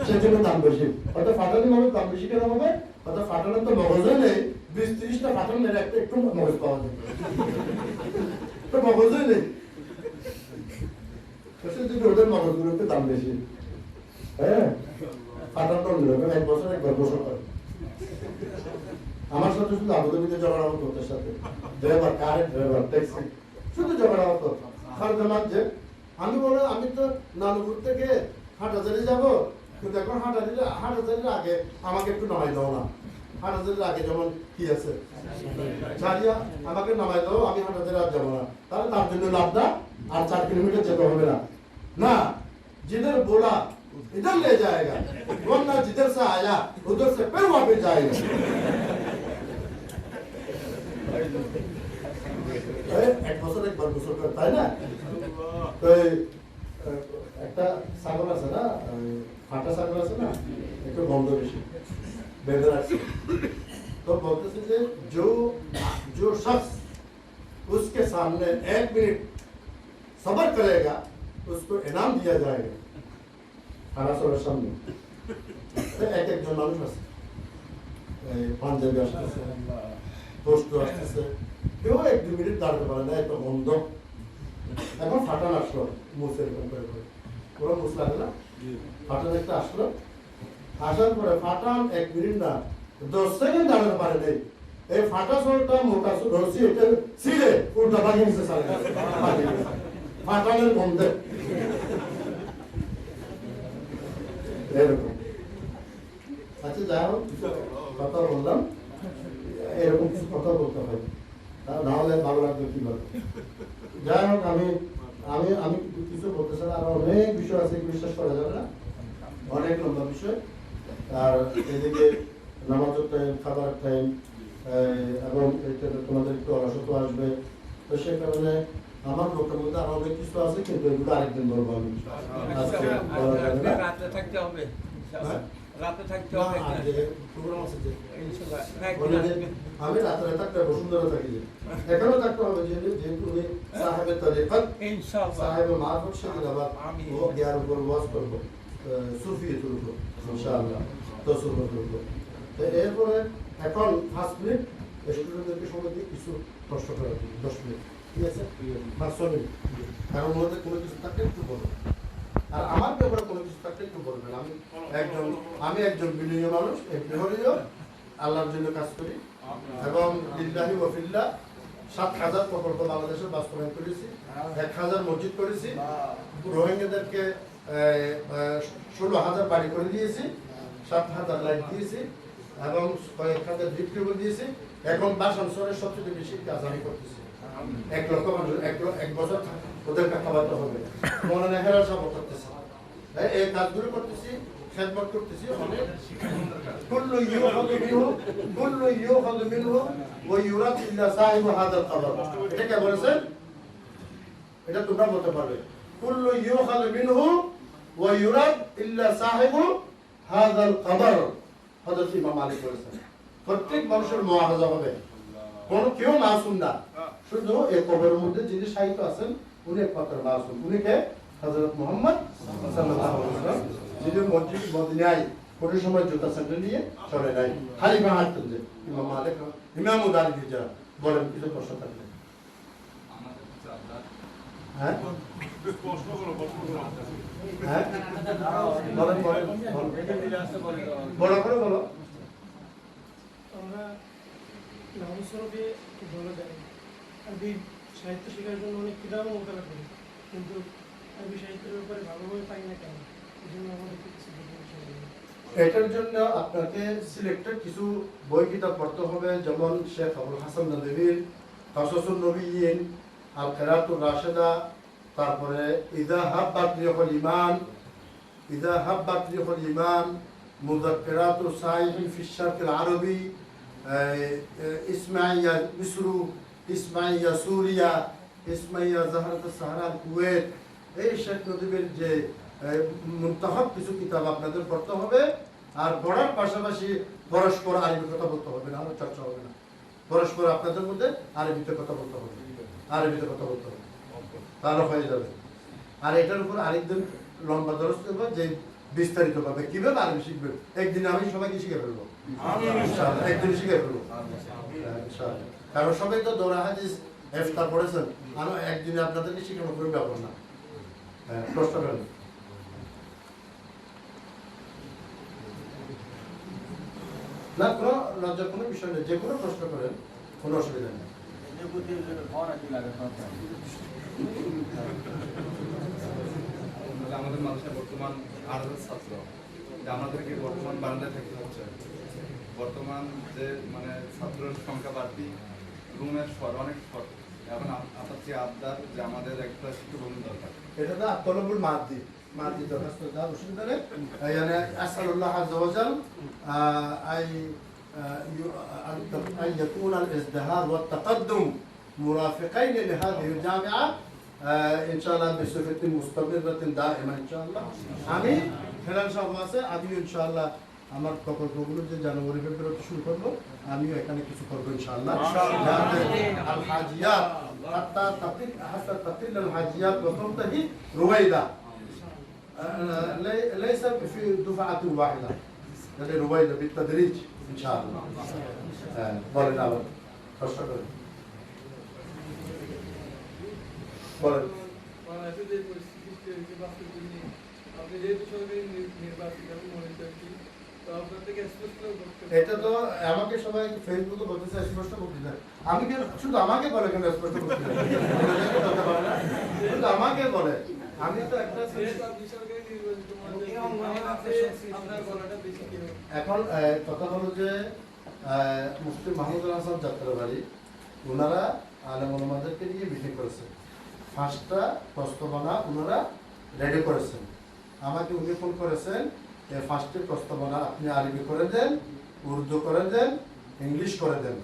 সেজন্য দাম বেশি ওটা ফাটালি মগজ দাম বেশি কেন হবে ওটা ফাটানোর তো মগজে নেই 20-30টা ফাটানো নেই একটু মগজ পাওয়া যায় তো মগজে নেই সেদিকে ওদের মগজগুলোকে দাম বেশি। হ্যাঁ, ফাটানো এক বছর একবার গোসল করে। আমার সাথে শুধু আবুধাবিতে ঝগড়া হতো, ওদের সাথে ড্রাইভার, কারেন্ট ড্রাইভার, ট্যাক্সি, শুধু ঝগড়া হতো। যে আমি বলো আমি তো নানুপুর থেকে হাটহাজারি যাবো, কিন্তু এখন হাটহাজারির আগে আমাকে একটু নামাই দাও না। হাটহাজারির আগে যেমন কি আছে ছাড়িয়া আমাকে নামাই দাও, আমি হাটহাজারি আর যাবো না। তাহলে তার জন্য লাভটা আর 4 কিলোমিটার যেতে হবে না। না, जिधर बोला इधर ले जाएगा, वरना जिधर से आया उधर से फिर वापस जाएगा। एक বছর একবার গোসল করতে হয় না? তো একটা ছাগল আছে না, ফাটা ছাগল আছে না, একটু গন্ধ বেশি, বেঁধে রাখছে। তো বলতেছে যে जो शख्स उसके सामने 1 मिनट सब्र करेगा उसको इनाम दिया जाएगा। খানাসরের সামনে এক একজন মানুষ আছে, পাঞ্জাবি আসতেছে, পোস্ট আসতেছে, কেউ 1-2 মিনিট দাঁড়াতে পারে না, একটা বন্ধ। এখন ফাটান আসলো, মুছে এরকম করে করে পুরো মুছ লাগে না, ফাটান একটা আসলো, আসার পরে ফাটান 1 মিনিট না 10 সেকেন্ড দাঁড়াতে পারে নাই। এই ফাটা সরটা মোটা রসি এটা ছিঁড়ে উল্টা ভাঙিয়ে নিচে চলে গেছে ফাটানের গন্ধে। এরকম আচ্ছা, যাই হোক, কথা বললাম, এরকম কিছু কথা বলতে হয়, না হলে ভালো লাগবে কিভাবে। যাই হোক, আমি আমি আমি কিছু বলতে চাই, আরো অনেক বিষয় আছে, বিশ্বাস করা যাবে না, অনেক লম্বা বিষয়। আর এদিকে নামাজের টাইম, খাবার টাইম, এবং তোমাদের একটু অলসত্ব আসবে, তো সেই কারণে আমার লোকের মধ্যে আরো অনেক কিছু আছে, কিন্তু এগুলো আরেকদিন বলবো আমি। আজকে রাতে থাকতে হবে, রাতে থাকতে হবে। আমি রাতে থাকতে বসুন্ধরা থাকি, এখানেও থাকতে হবে, যেহেতু উনি সাহেবের তরিকত, সাহেবের মারফত সেদিন আবার ও জ্ঞান উপর ওয়াজ করবো, সুফিয়তের উপর ইনশাআল্লাহ, তসুফের উপর। তো এরপরে এখন 5 মিনিট স্টুডেন্টদেরকে সময় দিয়ে কিছু প্রশ্ন করা, 10 মিনিট, ঠিক আছে? 5 মিনিট, কারণ ওদের কোনো কিছু থাকলে একটু বলবেন, আর আমার ব্যাপারে কোনো কিছু থাকলে একটু বলবেন। আমি একজন বিনয়ী মানুষ, একটু আল্লাহর জন্য কাজ করি, এবং লিল্লাহি ওয়া ফিল্লাহ 7,000 প্রকল্প বাংলাদেশে বাস্তবায়ন করেছি, 1,000 মসজিদ করেছি, রোহিঙ্গাদেরকে 16,000 বাড়ি করে দিয়েছি, 7,000 লাইট দিয়েছি, এবং কয়েক হাজার ডিপ টিউবওয়েল দিয়েছি। এখন বাসান শহরের সবচেয়ে বেশি কাজ আমি করতেছি। 1 লক্ষ মানুষ, 1 বছর ওদেরকে খাওয়াতে হবে, মনে হেরা সব করতেছি, এই কাজগুলো করতেছি, খেদমত করতেছি। কুল্লু ইউখাযু মিনহু ওয়া ইউরাদ ইল্লা সাহিবু হাযাল কবর। এটা কে বলেছেন? এটা তোমরা বলতে পারবে। কুল্লু ইউখাযু মিনহু ওয়া ইউরাদ ইল্লা সাহিবু হাযাল কবর। হযরত ইমাম মালিক বলেছেন প্রত্যেক মানুষের মুআখাযা হবে, কেউ মাসুম না, শুধু এই কবরের মধ্যে যিনি শায়িত আছেন উনি একমাত্র মাসুম। উনি কে? হযরত মুহাম্মদ সাল্লাল্লাহু আলাইহি ওয়াসাল্লাম, যিনি মসজিদ মদিনায় কোনো সময় জুতা স্যান্ডেল নিয়ে চলে নাই, খালি পা হাঁটতেন। যে ইমাম মালিক, ইমাম দারিমি যারা বলেন, কিছু প্রশ্ন থাকলে। হ্যাঁ হ্যাঁ বলেন বলেন বড় করে বলো। আমরা নাম স্বরূপে ভালো জানি, আরবি সাহিত্য শেখার জন্য অনেক কিতাবও মোতালা করি, কিন্তু আরবি সাহিত্যের ব্যাপারে ভালোভাবে পাই না কেন? এই জন্য আমাদের কিছু এটার জন্য আপনাকে সিলেক্টেড কিছু বই কিতাব পড়তে হবে, যেমন শেখ আবুল হাসান নদভীর কাসাসুন নবিয়্যিন, আল কিরাতুর রাশিদা, তারপরে ইযা হাব্বাত রিহুল ঈমান, মুযাক্কিরাতুস সাইহিন ফি শারকিল আরবি, ইসমাইয়া মিসরু, ইসমাইয়া সুরিয়া, ইসমাইয়া জাহরাতুস সাহারা কুয়েত। এই শেখ নদভীর যে মুনতাখাব কিছু কিতাব আপনাদের পড়তে হবে, আর পড়ার পাশাপাশি পরস্পর আরবি কথা বলতে হবে না, চর্চা হবে না, পরস্পর আপনাদের মধ্যে আরবিতে কথা বলতে হবে, তাহলে হয়ে যাবে। আর এটার উপর আরেকদিন লম্বা দরস করবো, যে বিস্তারিত ভাবে কিভাবে আরবি শিখবে। একদিনে আমি সবাইকে শিখে ফেলবো, একদিন শিখে ফেলবো, কারণ সবাই তো দৌড়া হাদিস ইফতা পড়েছেন, আমি একদিনে আপনাদেরকে শিখানো কোনো ব্যাপার না। প্রশ্ন করেন। না, কোনো লজ্জার কোনো বিষয় নেই, যে কোনো প্রশ্ন করেন, কোনো অসুবিধা নেই। আমাদের মানুষের বর্তমান 8,000 ছাত্র, যে আমাদেরকে বর্তমান বারান্দায় থাকতে হচ্ছে। বর্তমান যে মানে ছাত্রের সংখ্যা বাড়তি, রুমের অনেক শর্ট। এখন আপনার যে আবদার যে আমাদের একটা শিক্ষক দরকার, এটা তো তলবুল মাদি দরখাস্ত দেওয়ার অসুবিধা নেই। يعني أسأل الله عز وجل أن يكون الازدهار والتقدم مرافقين لهذه الجامعة إن شاء الله بصفة مستمرة دائما إن شاء الله. আমি ফেরান সাহেব আছে, আমি ইনশাআল্লাহ আমার প্রকল্পগুলো যে জানুয়ারি ফেব্রুয়ারিতে শুরু করবো, আমিও এখানে কিছু করবো ইনশাআল্লাহ। আল হাজিয়াত حتى تقل الحاجيات وتنتهي رويدا، ليس في دفعة واحدة، بل رويدا بالتدريج إن شاء الله. বলেন আবার প্রশ্ন করেন। বলেন। আপনি যেহেতু সরকারি নির্বাচিত মনিটরটি, তো আপনার থেকে স্পষ্ট এটা তো আমাকে সবাই ফেসবুকে বলতেছে স্পষ্ট বক্তৃতা। আমি কেন শুধু আমাকে বলে কেন স্পষ্ট বক্তৃতা? শুধু আমাকে বলে, আমি তো একটা সরকারি নির্বাচিত আপনার গলাটা বেশি কিরকম? এখন কথা হলো যে মুফতি মাহমুদুল হাসান যাত্রাবাড়ি ওনারা আলেম ওলামাদেরকে নিয়ে মিটিং করেছেন। 5টা প্রস্তাবনা ওনারা রেডি করেছেন। আমাকে উনি ফোন করেছেন, এই 5টি প্রস্তাবনা আপনি আরবি করে দেন, উর্দু করে দেন, ইংলিশ করে দেন।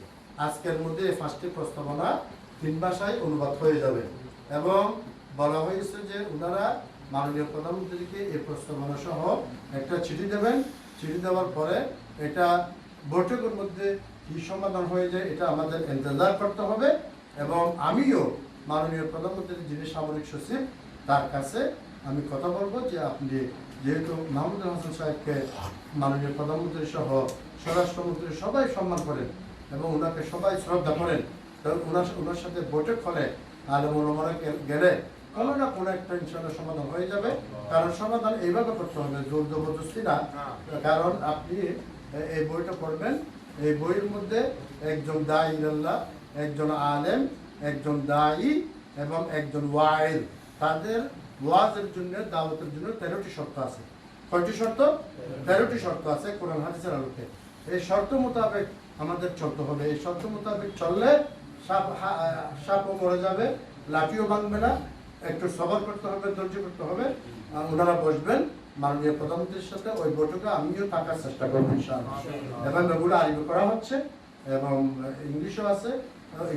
আজকের মধ্যে এই 5টি প্রস্তাবনা 3 ভাষায় অনুবাদ হয়ে যাবে। এবং বলা হয়েছে যে ওনারা মাননীয় প্রধানমন্ত্রীকে এই প্রস্তাবনা সহ একটা চিঠি দেবেন। চিঠি দেওয়ার পরে এটা বৈঠকের মধ্যে কি সমাধান হয়ে যায় এটা আমাদের ইন্তজার করতে হবে। এবং আমিও মাননীয় প্রধানমন্ত্রীর যিনি সামরিক সচিব তার কাছে আমি কথা বলবো যে আপনি যেহেতু মাহমুদুল হাসান সাহেবকে মাননীয় প্রধানমন্ত্রী সহ স্বরাষ্ট্রমন্ত্রী সবাই সম্মান করেন এবং ওনাকে সবাই শ্রদ্ধা করেন, ওনার সাথে বৈঠক হলে আলেম ওলামারা গেলে কোনো না কোনো একটা ইনশাআল্লাহ সমাধান হয়ে যাবে। কারণ সমাধান এইভাবে করতে হবে, জোর জবরদস্তি না। কারণ আপনি এই বইটা পড়বেন, এই বইয়ের মধ্যে একজন দাঈ ইলাল্লাহ, একজন আলেম, একজন দাঈ এবং একজন ওয়াইল, তাদের ওয়াজের জন্য দাওয়াতের জন্য 13টি শর্ত আছে। কয়টি শর্ত? 13টি শর্ত আছে কোরআন হাদিসের আলোকে। এই শর্ত মোতাবেক আমাদের চলতে হবে। এই শর্ত মোতাবেক চললে সাপও মরে যাবে, লাঠিও ভাঙবে না। একটু সবর করতে হবে, ধৈর্য করতে হবে। ওনারা বসবেন মাননীয় প্রধানমন্ত্রীর সাথে, ওই বৈঠকে আমিও থাকার চেষ্টা করবো ইনশাআল্লাহ। এবং এগুলো আরবি করা হচ্ছে এবং ইংলিশও আছে,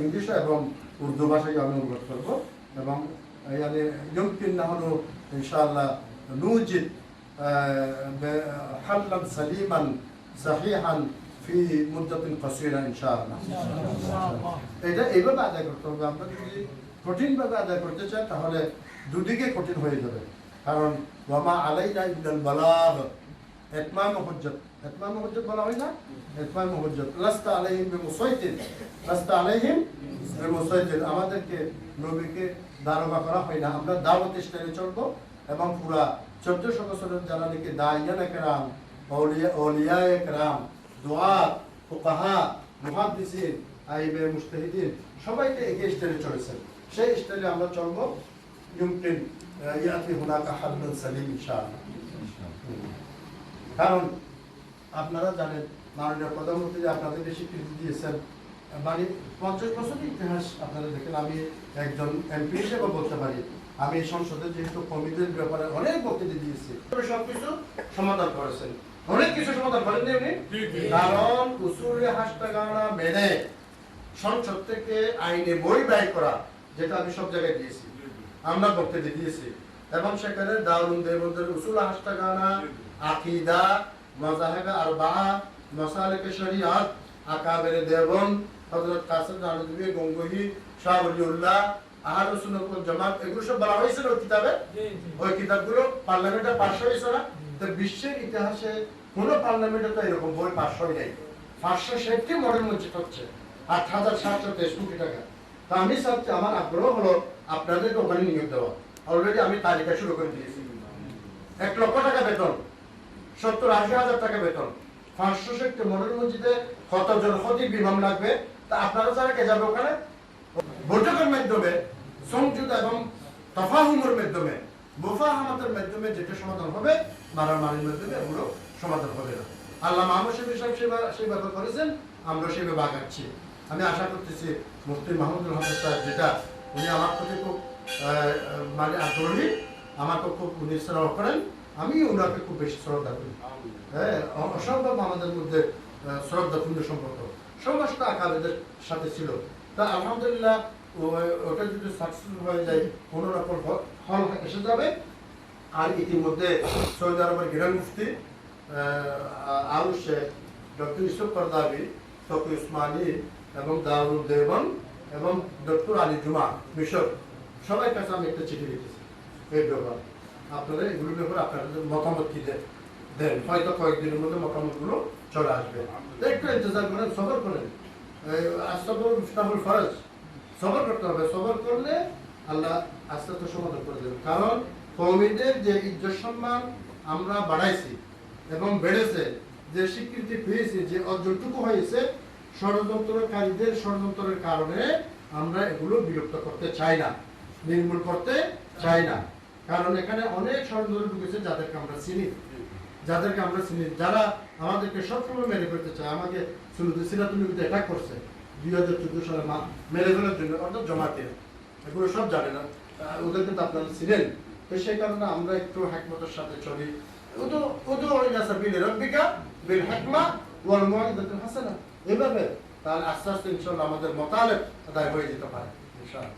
ইংলিশ এবং উর্দু ভাষায় আমি অনুবাদ করবো। এবং يعني يمكن نحن إن شاء الله نوجد حلا سليما صحيحا في مدة قصيرة إن شاء الله. এটা এইভাবে আদায় করতে হবে। আমরা যদি কঠিনভাবে আদায় করতে চাই তাহলে দুদিকে কঠিন হয়ে যাবে। কারণ ওয়ামা আলাইনা ইল্লাল বালাগ, ইতমাম হুজ্জত। ইতমাম হুজ্জত বলা হয় না? ইতমাম হুজ্জত। লাস্তা আলাইহিম বিমুসাইতির, লাস্তা আলাইহিম বিমুসাইতির। আমাদেরকে নবীকে দারোগা করা হয় না, আমরা দাওয়াত স্টাইলে চলবো। এবং পুরা 1400 বছরের যারা নাকি দাইয়ানে কেরাম, ওলিয়ায়ে কেরাম, দুআত, ফুকাহা, মুহাদ্দিসিন, আইবে মুজতাহিদিন সবাইকে এই স্টাইলে চলেছেন, সেই স্টাইলে আমরা চলবো। ইউমকিন ইয়াতি হুনাকা হাল্লুন সালিম ইনশাআল্লাহ। কারণ আপনারা জানেন মাননীয় প্রধানমন্ত্রী আপনাদেরকে স্বীকৃতি দিয়েছেন, মানে 50 বছরের ইতিহাস আপনারা দেখেন। আমি একজন এমপি হিসেবে বলতে পারি, আমি সংসদে যেহেতু কমিটির ব্যাপারে অনেক বক্তৃতা দিয়েছি, সবকিছু সমাধান করেছেন, অনেক কিছু সমাধান করেননি উনি। কারণ উসুলে হাসতাগানা মেনে সংসদ থেকে আইনে বই ব্যয় করা, যেটা আমি সব জায়গায় দিয়েছি, আমরা বক্তৃতা দিয়েছি। এবং সেখানে দারুন দেবদের উসুল হাসতাগানা, আকিদা, মাযাহিব আরবা, মাসালিক শরিয়াত, আকাবের দেবন, হযরত কাসিম নানবী গঙ্গোহী, শাহ ওলিউল্লাহ, আহলুস সুন্নাহ ওয়াল জামাত, এগুলো সব বলা হয়েছে ওই কিতাবে। ওই কিতাবগুলো পার্লামেন্টে পাস হয়েছে না? তো বিশ্বের ইতিহাসে কোন পার্লামেন্টে তো এরকম বই পাস হয় নাই। 560টি মডেল মসজিদ হচ্ছে, 8,723 কোটি টাকা। তো আমি চাচ্ছি, আমার আগ্রহ হলো আপনাদেরকে ওখানে নিয়োগ দেওয়া। অলরেডি আমি তালিকা শুরু করে দিয়েছি। 1 লক্ষ টাকা বেতন, 70-80 হাজার টাকা বেতন, 560 মডেল মসজিদে কতজন খতিব ইমাম লাগবে, তা আপনারা যারা কে যাবে ওখানে বৈঠকের মাধ্যমে, সমঝোতা এবং তফাহুমের মাধ্যমে, মুফাহামাতের মাধ্যমে যেটা সমাধান হবে, মারামারির মাধ্যমে এগুলো সমাধান হবে না। আল্লাহ মাহমুদ শফি সাহেব সেইভাবে করেছেন, আমরা সেইভাবে আগাচ্ছি। আমি আশা করতেছি মুফতি মাহমুদুল হাসান সাহেব যেটা উনি আমার প্রতি খুব মানে আগ্রহী, আমাকে খুব উনি শ্রদ্ধা করেন, আমি ওনাকে খুব বেশি শ্রদ্ধা করি। হ্যাঁ, অসম্ভব আমাদের মধ্যে শ্রদ্ধাপূর্ণ সম্পর্ক সমস্ত আকারীদের সাথে ছিল। তা আলহামদুলিল্লাহ ওটা যদি সাকসেসফুল হয়ে যায়, কোনো রকম ফল এসে যাবে। আর ইতিমধ্যে সৌদি আরবের গ্র্যান্ড মুফতি আল শেখ ডক্টর ইউসুফ করদাবি, তকি উসমানী এবং দারুল দেওবন্দ এবং ডক্টর আলী জুমা মিশর, সবাই কাছে আমি একটা চিঠি লিখেছি এই ব্যাপার। আপনারা এগুলোর ব্যাপারে আপনাদের মতামত কি দেন, হয়তো কয়েকদিনের মধ্যে মতামতগুলো চলে আসবে। একটু ইন্তজার করেন, সবর করেন। আস্তবর ইফতাহুল ফরজ, সবর করতে হবে। সবর করলে আল্লাহ আস্তে আস্তে সমাধান করে দেবেন। কারণ কওমিদের যে ইজ্জত সম্মান আমরা বাড়াইছি এবং বেড়েছে, যে স্বীকৃতি পেয়েছি, যে অর্জনটুকু হয়েছে, ষড়যন্ত্রকারীদের ষড়যন্ত্রের কারণে আমরা এগুলো বিলুপ্ত করতে চাই না, নির্মূল করতে চাই না। কারণ এখানে অনেক ষড়যন্ত্র ঢুকেছে যাদেরকে আমরা চিনি, যারা আমাদেরকে সবসময় মেরে ফেলতে চায়। আমাকে সিরাতুল নবীতে অ্যাটাক করছে 2014 সালে মেরে ফেলার জন্য, অর্থাৎ জমাতে, এগুলো সব জানে না, ওদেরকে তো আপনারা ছিলেন। তো সেই কারণে আমরা একটু হিকমতের সাথে চলি। এভাবে তাহলে আস্তে আস্তে ইনশাআল্লাহ আমাদের মোতালেব আদায় হয়ে যেতে পারে, ইনশাআল্লাহ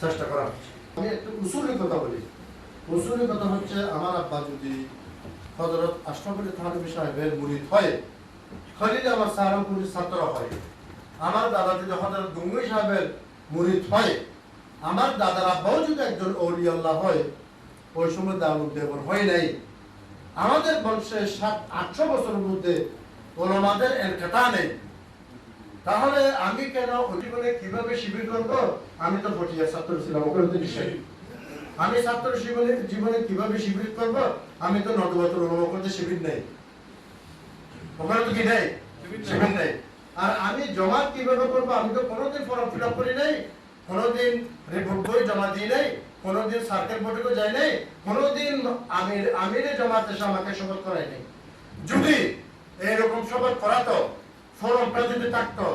চেষ্টা করা হচ্ছে। আমি একটু উসুলের কথা বলি। উসুলের কথা হচ্ছে, আমার আব্বা যদি হযরত আশরাফ আলী থানভী সাহেবের মুরিদ হয়, খলিল আমার সাহারানপুরের ছাত্র হয়, আমার দাদা যদি হযরত গঙ্গুই সাহেবের মুরিদ হয়, আমার দাদার আব্বাও যদি একজন ওলি আল্লাহ হয়, ওই সময় দারুল দেওবন্দ হয় নাই। আমাদের বংশে 700-800 বছরের মধ্যে ওলামাদের এনকেতা নেই। তাহলে আমি কেন জীবনে কিভাবে শিবির করব? আমি তো বটিয়া ছাত্র ছিলাম, ওখানে তো বিষয়। আমি ছাত্র জীবনে কিভাবে শিবির করব? আমি তো নদবতর ওখানে শিবির নেই, ওখানে তো কি নেই, শিবির নেই। আর আমি জমা কিভাবে করবো? আমি তো কোনোদিন ফর্ম ফিল আপ করি নাই, কোনোদিন রিপোর্ট বই জমা দিই নাই, কোনোদিন সার্কেল বোর্ডে যাই নাই, কোনোদিন আমিরে জমাতে এসে আমাকে শপথ করাই নাই। যদি এইরকম শপথ করাতো, ফর্মটা যদি থাকতো,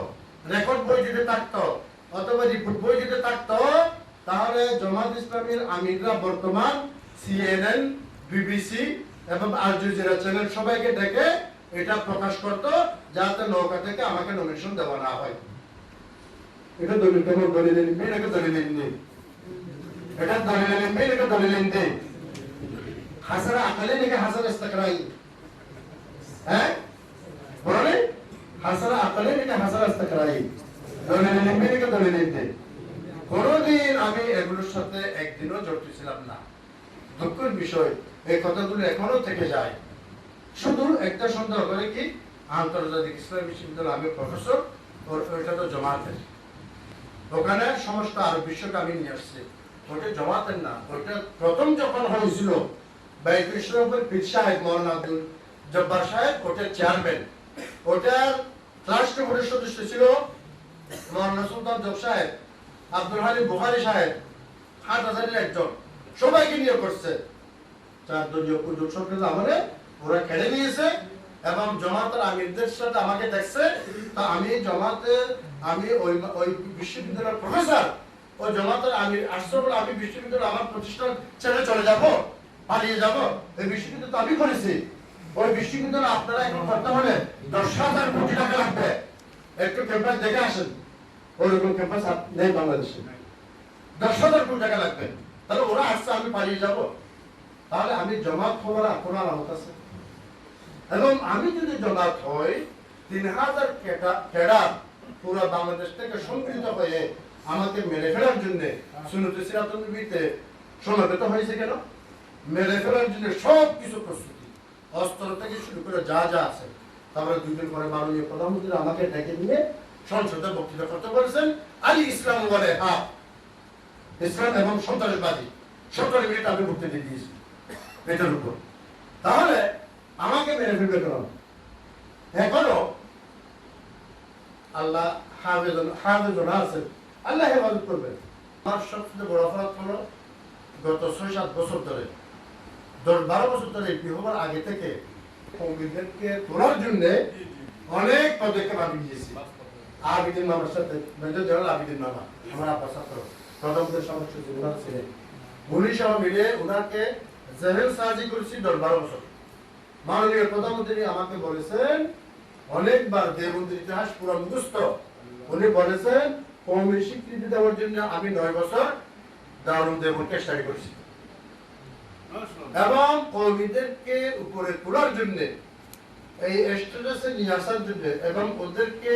রেকর্ড বই যদি থাকতো, অথবা রিপোর্ট বই যদি থাকতো, তাহলে জামাত ইসলামীর আমিররা বর্তমান CNN, BBC এবং আল জাজিরা চ্যানেল সবাইকে ডেকে এটা প্রকাশ করতো, যাতে নৌকা থেকে আমাকে নমিনেশন দেওয়া না হয়। এটা দলিল কেমন? দলিল নেই, এটা দলিল নেই, এটা দলিল নেই, এটা দলিল নেই। হাসারা আকলে নাকি হাসারা ইস্তিকরাই? হ্যাঁ বলেন, হাসারা আকলে নাকি হাসারা ইস্তিকরাই? দলিল নেই, এটা দলিল নেই। কোনদিন আমি এগুলোর সাথে একদিনও জড়িত ছিলাম না। দুঃখের বিষয়, এই কথাগুলো এখনো থেকে যায়। শুধু একটা সন্দেহ করে কি, আন্তর্জাতিক ইসলামী বিশ্ববিদ্যালয় আমি প্রফেসর, ওইটা তো জমাতের, ওখানে সমস্ত আরব বিশ্বকে আমি নিয়ে আসছি। ওটা জমাতের না, ওইটা প্রথম যখন হয়েছিল বাইতুল ইসলামের পীর সাহেব মৌলানা আব্দুল জব্বার সাহেব, ওটার চেয়ারম্যান, ওটার ট্রাস্ট বোর্ডের সদস্য ছিল মৌলানা সুলতান জব সাহেব, আব্দুল হালিম বুখারী সাহেব, হাটহাজারীর একজন, সবাইকে নিয়োগ করছে। 4 দলীয় জোট সরকারের আমলে ওরা কেড়ে নিয়েছে এবং জমাতের আমিরদের সাথে আমাকে দেখছে। তা আমি ওই বিশ্ববিদ্যালয়ের প্রফেসর, ওই জমাতের আমির আসছে বলে আমি বিশ্ববিদ্যালয় আমার প্রতিষ্ঠান ছেড়ে চলে যাব, পালিয়ে যাব? এই বিশ্ববিদ্যালয় তো আমি করেছি। ওই বিশ্ববিদ্যালয় আপনারা এখন করতে হলে 10,000 কোটি টাকা লাগবে। একটু ক্যাম্পাস দেখে আসেন, ওইরকম ক্যাম্পাস নেই বাংলাদেশে। 10,000 কোটি টাকা লাগবে। তাহলে ওরা আসছে, আমি পালিয়ে যাব? তাহলে আমি জমাত হওয়ার কোনো আলামত আছে? এবং আমি যদি জমাত হই, 3,000 ক্যাডার পুরো বাংলাদেশ থেকে সংগৃহীত হয়ে আমাকে মেরে ফেলার জন্য সুন্নতে সিরাতুন নবীতে সমবেত হয়েছে কেন? মেরে ফেলার জন্য সব কিছু প্রস্তুতি, অস্ত্র থেকে শুরু করে যা যা আছে। তারপরে 2 দিন পরে মাননীয় প্রধানমন্ত্রী আমাকে ডেকে নিয়ে সংসদে বক্তৃতা করতে বলেছেন, আলী ইসলাম বলে হ্যাঁ, ইসলাম এবং সন্ত্রাসবাদী 17 মিনিট আমি বক্তৃতা দিয়েছি এটার উপর। তাহলে আমাকে মেরে ফেলবে কেন? এখনো আল্লাহ হাফেজন আছেন, আল্লাহ হেফাজত করবেন। আমার সবচেয়ে বড় অপরাধ হলো গত 6-7 বছর ধরে, 10-12 বছর ধরে এমপি হবার আগে থেকে কৌমিদেরকে তোলার জন্য অনেক পদক্ষেপ আমি নিয়েছি। আবিদিন মামার সাথে, মেজর জেনারেল আবিদিন মামা, আমার আপা ছাত্র, প্রধানমন্ত্রীর সদস্য ওনার ছিলেন, উনি সহ মিলে ওনাকে জেহেল সাহায্য করেছি 10-12 বছর। মাননীয় প্রধানমন্ত্রী আমাকে বলেছেন অনেকবার, দেবন্দির ইতিহাস পুরো মুখস্থ, উনি বলেছেন কৌমি স্বীকৃতি দেওয়ার জন্য আমি 9 বছর দারুণ দেবনকে স্টাডি করছি এবং কৌমিদেরকে উপরে তোলার জন্য, এই স্ট্যাটাসে নিয়ে আসার জন্য এবং ওদেরকে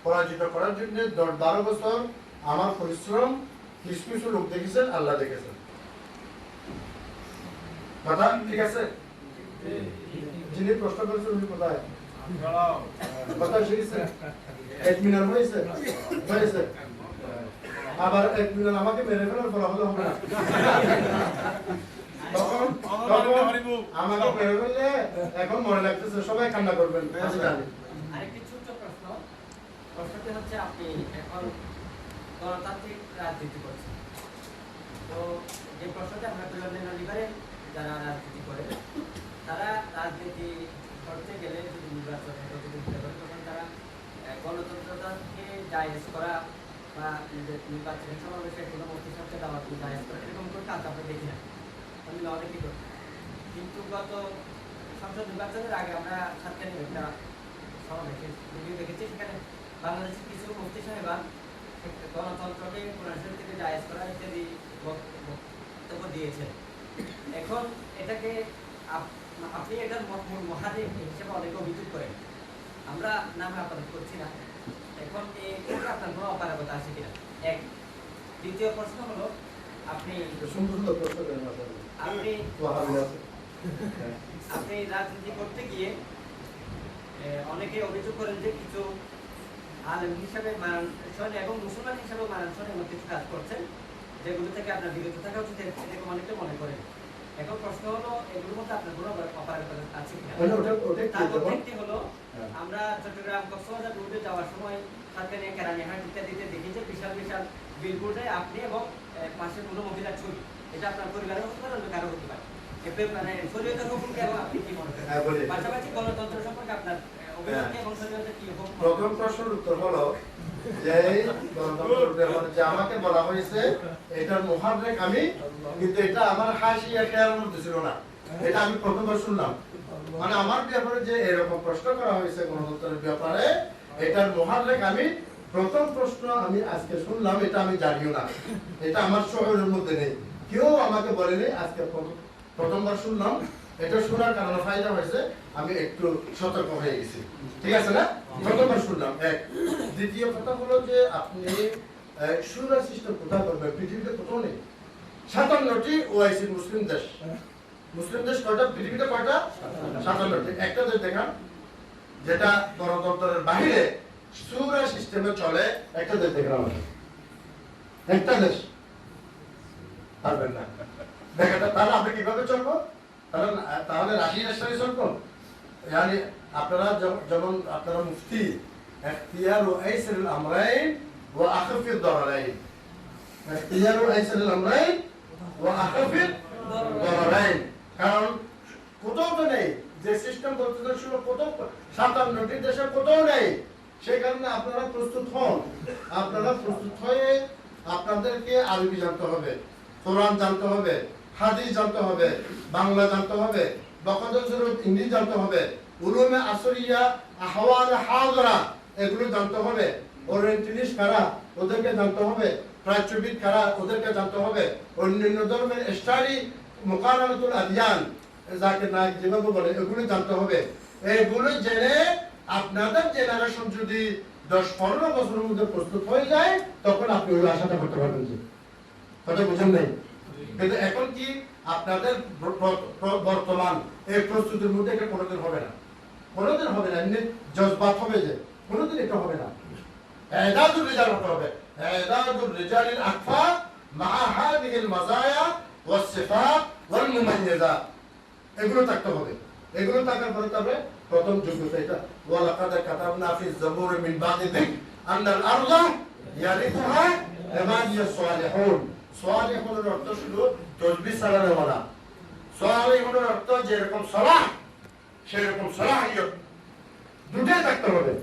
পরাজিত করার জন্য 10-12 বছর আমার পরিশ্রম কিছু কিছু লোক দেখেছেন, আল্লাহ দেখেছেন। কথা ঠিক আছে? যিনি প্রশ্ন করেছেন উনি কোথায়? কথা শিখেছে? 1 মিনিট হয়েছে? আবার 1 মিনিট আমাকে মেরে ফেলার বলা হলো হবে না। তখন আমাকে মেরে ফেললে এখন মনে লাগতেছে সবাই কান্না করবেন। আরেকটি ছোট্ট প্রশ্ন, প্রশ্নটি হচ্ছে আপনি এখন গণতান্ত্রিক রাজনীতি করছেন, তো যে প্রশ্নটা আমরা তুলে লিবারেল যারা রাজনীতি করে তারা রাজনীতি করতে গেলে যদি নির্বাচনে প্রতিযোগিতা করে তখন তারা গণতন্ত্রকে জায়েজ করা বা নির্বাচনের সমাবেশে কোনো মন্ত্রিসভাকে দাওয়াত জায়েজ করা এরকম কোনো কাজ আমরা দেখি না, আমি অনেকই করি। কিন্তু গত সংসদ নির্বাচনের আগে আমরা সাতখানি একটা সমাবেশে ভিডিও দেখেছি, সেখানে বাংলাদেশের কিছু মুফতি সাহেবান গণতন্ত্রকে কোরআন শরীফ থেকে জায়েজ করা ইত্যাদি বক্তব্য দিয়েছেন। এখন এটাকে আপনি এটার মহাদেব হিসেবে অনেকে অভিযোগ করেন, আমরা নামে আপাতত করছি না। এখন এই ক্ষেত্রে আপনার কোনো অপারগতা আছে কিনা? এক। দ্বিতীয় প্রশ্ন হলো আপনি আপনি রাজনীতি করতে গিয়ে অনেকে অভিযোগ করেন যে কিছু আলেম হিসাবে মানানসই এবং মুসলমান হিসাবে মানানসই এমন কিছু কাজ করছেন যেগুলো থেকে আপনার বিরত থাকা উচিত, এরকম অনেকে মনে করেন। এখন প্রশ্ন হলো এগুলোর মধ্যে আপনার কোনো অপারগতা আছে কিনা? তারপর একটি হলো আমরা চট্টগ্রাম কক্সবাজার রুটে যাওয়ার সময় সাতকানি কেরানীহাট ইত্যাদিতে দেখি যে বিশাল বিশাল বিলবোর্ডে আপনি এবং পাশে কোনো মহিলার ছবি, এটা আপনার পরিবারের হতে পারে, অন্য কারো হতে পারে। মানে শরীয়তের হুকুম কেন আপনি কি মনে করেন? পাশাপাশি গণতন্ত্র সম্পর্কে আপনার অভিমত এবং শরীয়তের কি হুকুম? প্রথম প্রশ্নের উত্তর হলো যে গণতন্ত্র আমাকে বলা হয়েছে এটার মুহাররেক আমি, কিন্তু এটা আমার হাসি এর মধ্যে ছিল না, এটা আমি প্রথমবার শুনলাম। মানে আমার ব্যাপারে যে এরকম প্রশ্ন করা হয়েছে গণতন্ত্রের ব্যাপারে, এটার মুহাররেক আমি প্রথম প্রশ্ন আমি আজকে শুনলাম, এটা আমি জানিও না, এটা আমার শহরের মধ্যে নেই, কেউ আমাকে বলেনি, আজকে প্রথমবার শুনলাম। এটা শোনার কারণে ফায়দা হয়েছে, আমি একটু সতর্ক হয়ে গেছি, ঠিক আছে না? প্রথমবার শুনলাম। এক। দ্বিতীয় কথা হলো যে আপনি শুরা সিস্টেম কোথায় করবেন? পৃথিবীতে কোথাও নেই। 57টি ওআইসি মুসলিম দেশ, মুসলিম দেশ কয়টা পৃথিবীতে? কয়টা? 57টি। একটা দেশ দেখান যেটা গণতন্ত্রের বাইরে শুরা সিস্টেমে চলে, একটা দেশ দেখান, একটা দেশ পারবেন না দেখাটা। তাহলে আপনি কিভাবে চলবো? তাহলে রাশি রাষ্ট্রে চলবো? মানে আপনারা যেমন আপনারা মুফতি ইখতিয়ারু আইসারুল আমরাইন ওয়া আখফিদ দারারাইন, ইখতিয়ারু আইসারুল আমরাইন ওয়া আখফিদ দারারাইন, কারণ কোথাও তো নেই যে সিস্টেম বলতে শুরু, কোথাও 57টি দেশে কোথাও নেই। সেই কারণে আপনারা প্রস্তুত হন, আপনারা প্রস্তুত হয়ে আপনাদেরকে আরবি জানতে হবে, কোরআন জানতে হবে, হাদিস জানতে হবে, বাংলা জানতে হবে, বকাদুল শরীফ ইংলিশ জানতে হবে, উলুমে আসরিয়া, আহওয়াল হাজরা এগুলো জানতে হবে, ওরিয়েন্টালিস্ট কারা ওদেরকে জানতে হবে, প্রাচ্যবিদ কারা ওদেরকে জানতে হবে, অন্যান্য ধর্মের স্টাডি মুকারানাতুল আদিয়ান যাকে নায়ক যেভাবে বলে এগুলো জানতে হবে। এগুলো জেনে আপনাদের জেনারেশন যদি 10-15 বছরের মধ্যে প্রস্তুত হয়ে যায় তখন আপনি ওই আশাটা করতে পারবেন। কথা বুঝেন নাই? কিন্তু এখন কি আপনাদের বর্তমান এই প্রস্তুতির মধ্যে এটা কোনোদিন হবে না, কোনোদিন হবে না। এমনি জজবাত হবে যে কোনোদিন এটা হবে না। এদাদুর রিজাল হতে হবে, এদাদুর রিজালিল আকফা মা হাদিহিল মাযায়া ওয়াস সিফাত ওয়াল মুমাইয়িজাত, এগুলো থাকতে হবে। এগুলো থাকার পরে তবে প্রথম যোগ্যতা এটা, ওয়া লাকাদ কাতাবনা ফি যাবুর মিন বাদি যিকর আন্নাল আরদা ইয়ারিথুহা ইবাদিয়াস সালিহুন। সালিহুনের অর্থ শুধু তাসবিহ চালানো না, সালিহুনের অর্থ যেরকম সালাহ সেরকম সালাহিয়ত দুটোই থাকতে হবে।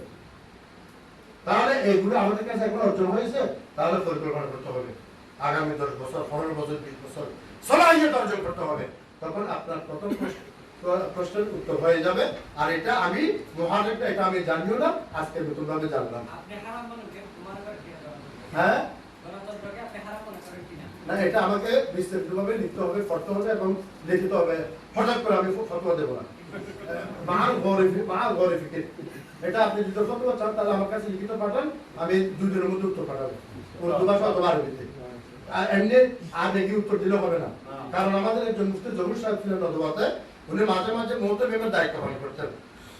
তাহলে এইগুলো আমাদের কাছে এখন অর্জন হয়েছে, তাহলে পরিকল্পনা করতে হবে আগামী 10 বছর 15 বছর 20 বছর সালাহিয়ত অর্জন করতে হবে। তখন আপনার প্রথম প্রশ্নের উত্তর হয়ে যাবে। আর এটা আমি মহাদেবটা এটা আমি জানিও না, আজকে নতুনভাবে জানলাম। আপনি হারাম মনে করেন কিনা? হ্যাঁ, গণতন্ত্রকে আপনি হারাম মনে করেন কিনা? না এটা আমাকে বিস্তারিতভাবে লিখতে হবে, পড়তে হবে এবং লিখিত হবে। হঠাৎ করে আমি ফতোয়া দেবো না। এটা আপনি যদি ফতোয়া চান তাহলে আমার কাছে লিখিত পাঠান, আমি 2 দিনের মধ্যে উত্তর পাঠাবো, উর্দু ভাষা অথবা আরবিতে। আর এমনি আর দেখি উত্তর দিলে হবে না, কারণ আমাদের একজন মুফতি জহুর সাহেব ছিলেন নদওয়াতে, উনি মাঝে মাঝে মুহতামিমের দায়িত্ব পালন করতেন।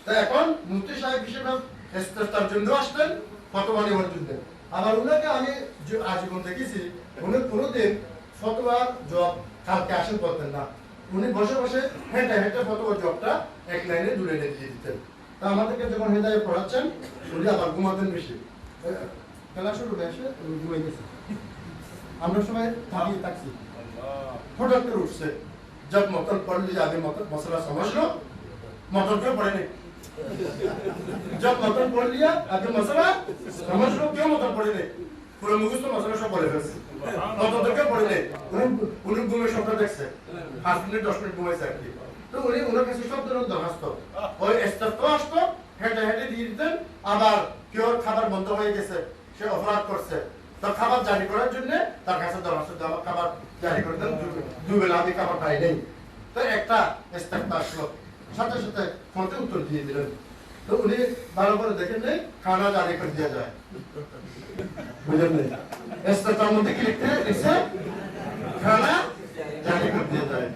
তো এখন মুফতি সাহেব হিসেবে ইস্তেফতার জন্য আসতেন, ফতোয়া নেওয়ার জন্য। আবার উনাকে আমি আজীবন দেখেছি উনি কোনোদিন ফতোয়ার জবাব কালকে আসেন বলতেন না, উনি বসে বসে হেঁটে হেঁটে ফতোয়ার জবাবটা এক লাইনে দূরে দিয়ে দিতেন। তা আমাদেরকে যখন হেদায়ে পড়াচ্ছেন উনি আবার ঘুমাতেন বেশি, খেলা শুরু হয়ে এসে উনি ঘুমিয়ে গেছে। আমরা সবাই থাকিয়ে থাকছি, হঠাৎ করে উঠছে, जब मतन पढ़ लिया आगे मसला समझ लो, मतन क्यों पढ़े नहीं? जब मतन पढ़ लिया आगे मसला समझ लो, क्यों मतन पढ़े नहीं? पूरे मुगस तो मसला सब पढ़े बस, मतन तो क्यों पढ़े नहीं? उन्हें घूमे शब्द देख से 5 मिनट 10 मिनट घूमे सकती, तो उन्हें कैसे शब्द रंग दरखास्त और इस्तेफ़ाश तो हेडे हेडे দিয়ে দিতেন। আবার কেউ খাবার বন্ধ হয়ে গেছে, সে অপরাধ করছে, তো খাবার জারি করার জন্য তার কাছে দরখাস্ত দেওয়া, খাবার জারি করে দেন, 2 বেলা আমি খাবার পাই নাই। তো একটা ইস্তেফতা আসলো, সাথে সাথে ফোনতে উত্তর দিয়ে দিলেন। তো উনি ভালো করে দেখেন নেই, খানা জারি করে দেওয়া যায়, বুঝলেন নেই? ইস্তেফতার মধ্যে কি লিখতে লিখছে? খানা জারি করে দেওয়া যায়।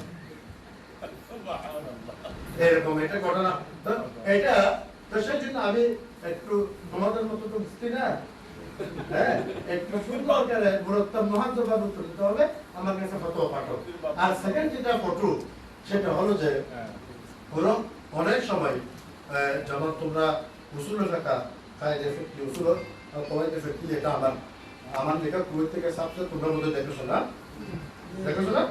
এরকম এটা ঘটনা। তো এটা তো সেই জন্য আমি একটু তোমাদের মতো তো বুঝতে না, হ্যাঁ, একটু সুন্দর করে গুরুত্ব মহাজভাবে উত্তর দিতে হবে, আমার কাছে ফতোয়া পাঠাও। আর সেকেন্ড যেটা ফটো সেটা হলো যে পুরো অনেক সময় যখন তোমরা উসুলের টাকা কায়দা ফিকহি উসুল কওয়াইদ ফিকহি, এটা আমার লেখা কুয়েত থেকে সাবজেক্ট তোমরা মধ্যে দেখেছো না, দেখেছো না?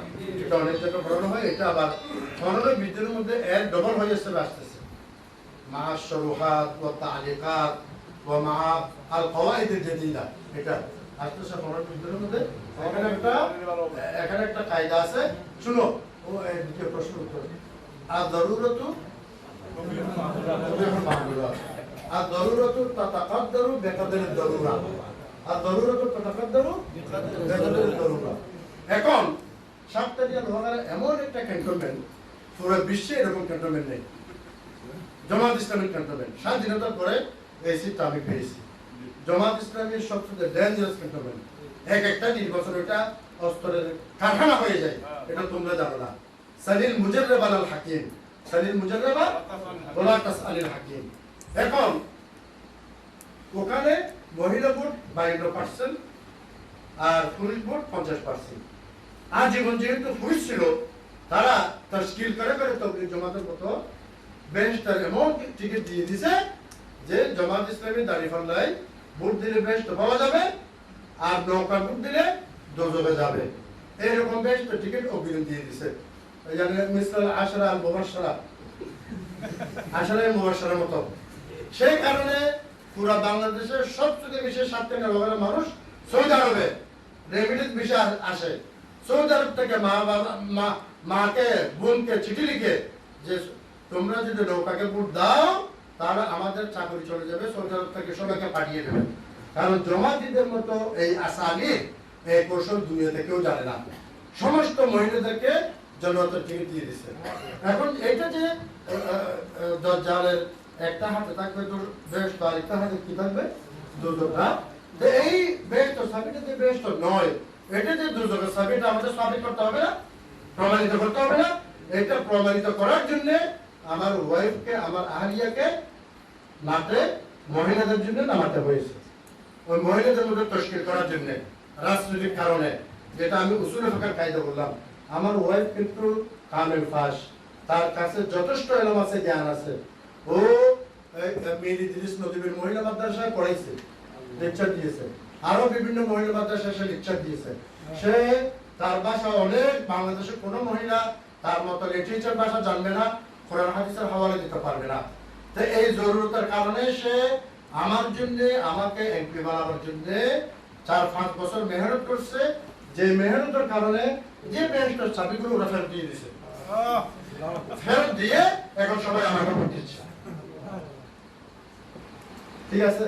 এটা অনেক জায়গায় পড়ানো হয়। এটা আবার 15 বিদ্যের মধ্যে এর ডবল হয়ে আসতেছে, মা শুরুহাত ওয়া তালিকাত ওয়া মা আল কওয়াইদ আল জাদিদা, এটা আসতেছে 15 বিদ্যের মধ্যে। এখানে একটা কায়দা আছে, শুনো। ও দ্বিতীয় প্রশ্ন উত্তর, আর জরুরতু আর জরুরতু তাতাকাদ্দারু বিকাদারি জরুরা, আর জরুরতু তাতাকাদ্দারু বিকাদারি জরুরা। এখন সাতটারিয়া লোহাগাড়া এমন একটা ক্যান্টনমেন্ট, পুরো বিশ্বে এরকম ক্যান্টনমেন্ট নেই, জামাত ইসলামী ক্যান্টনমেন্ট। স্বাধীনতার পরে এই সিটটা আমি পেয়েছি। জামাত ইসলামীর সবচেয়ে ডেঞ্জারাস ক্যান্টনমেন্ট, একটা নির্বাচন এটা অস্ত্রের কারখানা হয়ে যায়, এটা তোমরা জানো না। সালিল মুজাররাব আল হাকিম, সালিল মুজাররাবা ওয়ালা তাসআলিল হাকিম। এখন ওখানে মহিলা ভোট 52% আর পুরুষ ভোট 50%। আর যেহেতু পুরুষ ছিল, তারা তার স্কিল করে করে তবলিগ জামাতের মতো বেঞ্চটার এমন টিকিট দিয়ে দিছে যে জামাত ইসলামী দাঁড়িপাল্লায় ভোট দিলে বেঞ্চ পাওয়া যাবে, আর নৌকা ভোট দিলে দোজখে যাবে। এইরকম বেঞ্চ টিকিট অগ্রিম দিয়ে দিছে, মানে মিসলাল আশরা আল মুবাশশারা, আশরা মুবাশশারার মতো। সেই কারণে পুরো বাংলাদেশের সবচেয়ে বেশি 7 লাখ মানুষ সৌদি আরবে রেমিটেন্স ভিসা আসে। সৌদি আরব থেকে মাকে বোনকে চিঠি লিখে যে তোমরা যদি নৌকাকে ভোট দাও তাহলে আমাদের চাকরি চলে যাবে, সৌদি আরব থেকে সবাইকে পাঠিয়ে দেবে। কারণ জমাতিদের মতো এই আসামি এই কৌশল দুনিয়াতে কেউ জানে না। সমস্ত মহিলাদেরকে জনতার টিকিট দিয়ে দিচ্ছে। এখন এইটা যে দজ্জালের একটা হাতে থাকবে বেশ, আর একটা হাতে কি থাকবে? দুজনটা। এই বেশ তো সাবিটা যে বেশ তো নয়, এটা যে দুজনের সাবিটা আমাদের সাবিত করতে হবে না, প্রমাণিত করতে হবে না। এটা প্রমাণিত করার জন্য আমার ওয়াইফকে, আমার আহলিয়াকে মাঠে মহিলাদের জন্য নামাতে হয়েছে, ওই মহিলাদের মধ্যে তশকিল করার জন্য রাজনৈতিক কারণে। যেটা আমি উসুল ফিকহের কায়দা বললাম, আমার ওয়াইফ কিন্তু কামেল ফাস, তার কাছে যথেষ্ট এলম আছে, জ্ঞান আছে। ও মীর ইদ্রিস নদীর মহিলা মাদ্রাসায় পড়াইছে, লেকচার দিয়েছে, আরো বিভিন্ন মহিলা মাদ্রাসায় সে লেকচার দিয়েছে। সে তার ভাষা অনেক, বাংলাদেশের কোনো মহিলা তার মতো লিটারেচার ভাষা জানবে না, কোরআন হাদিসের হাওয়ালা দিতে পারবে না। তো এই জরুরতের কারণে সে আমার জন্য, আমাকে এমপি বানাবার জন্য 4-5 বছর মেহনত করছে। যে মেহনতের কারণে যে মেহনতের চাবিগুলো ওরা ফেরত দিয়ে দিছে, ফেরত দিয়ে এখন সবাই আমাকে ভোট দিচ্ছে। ঠিক আছে?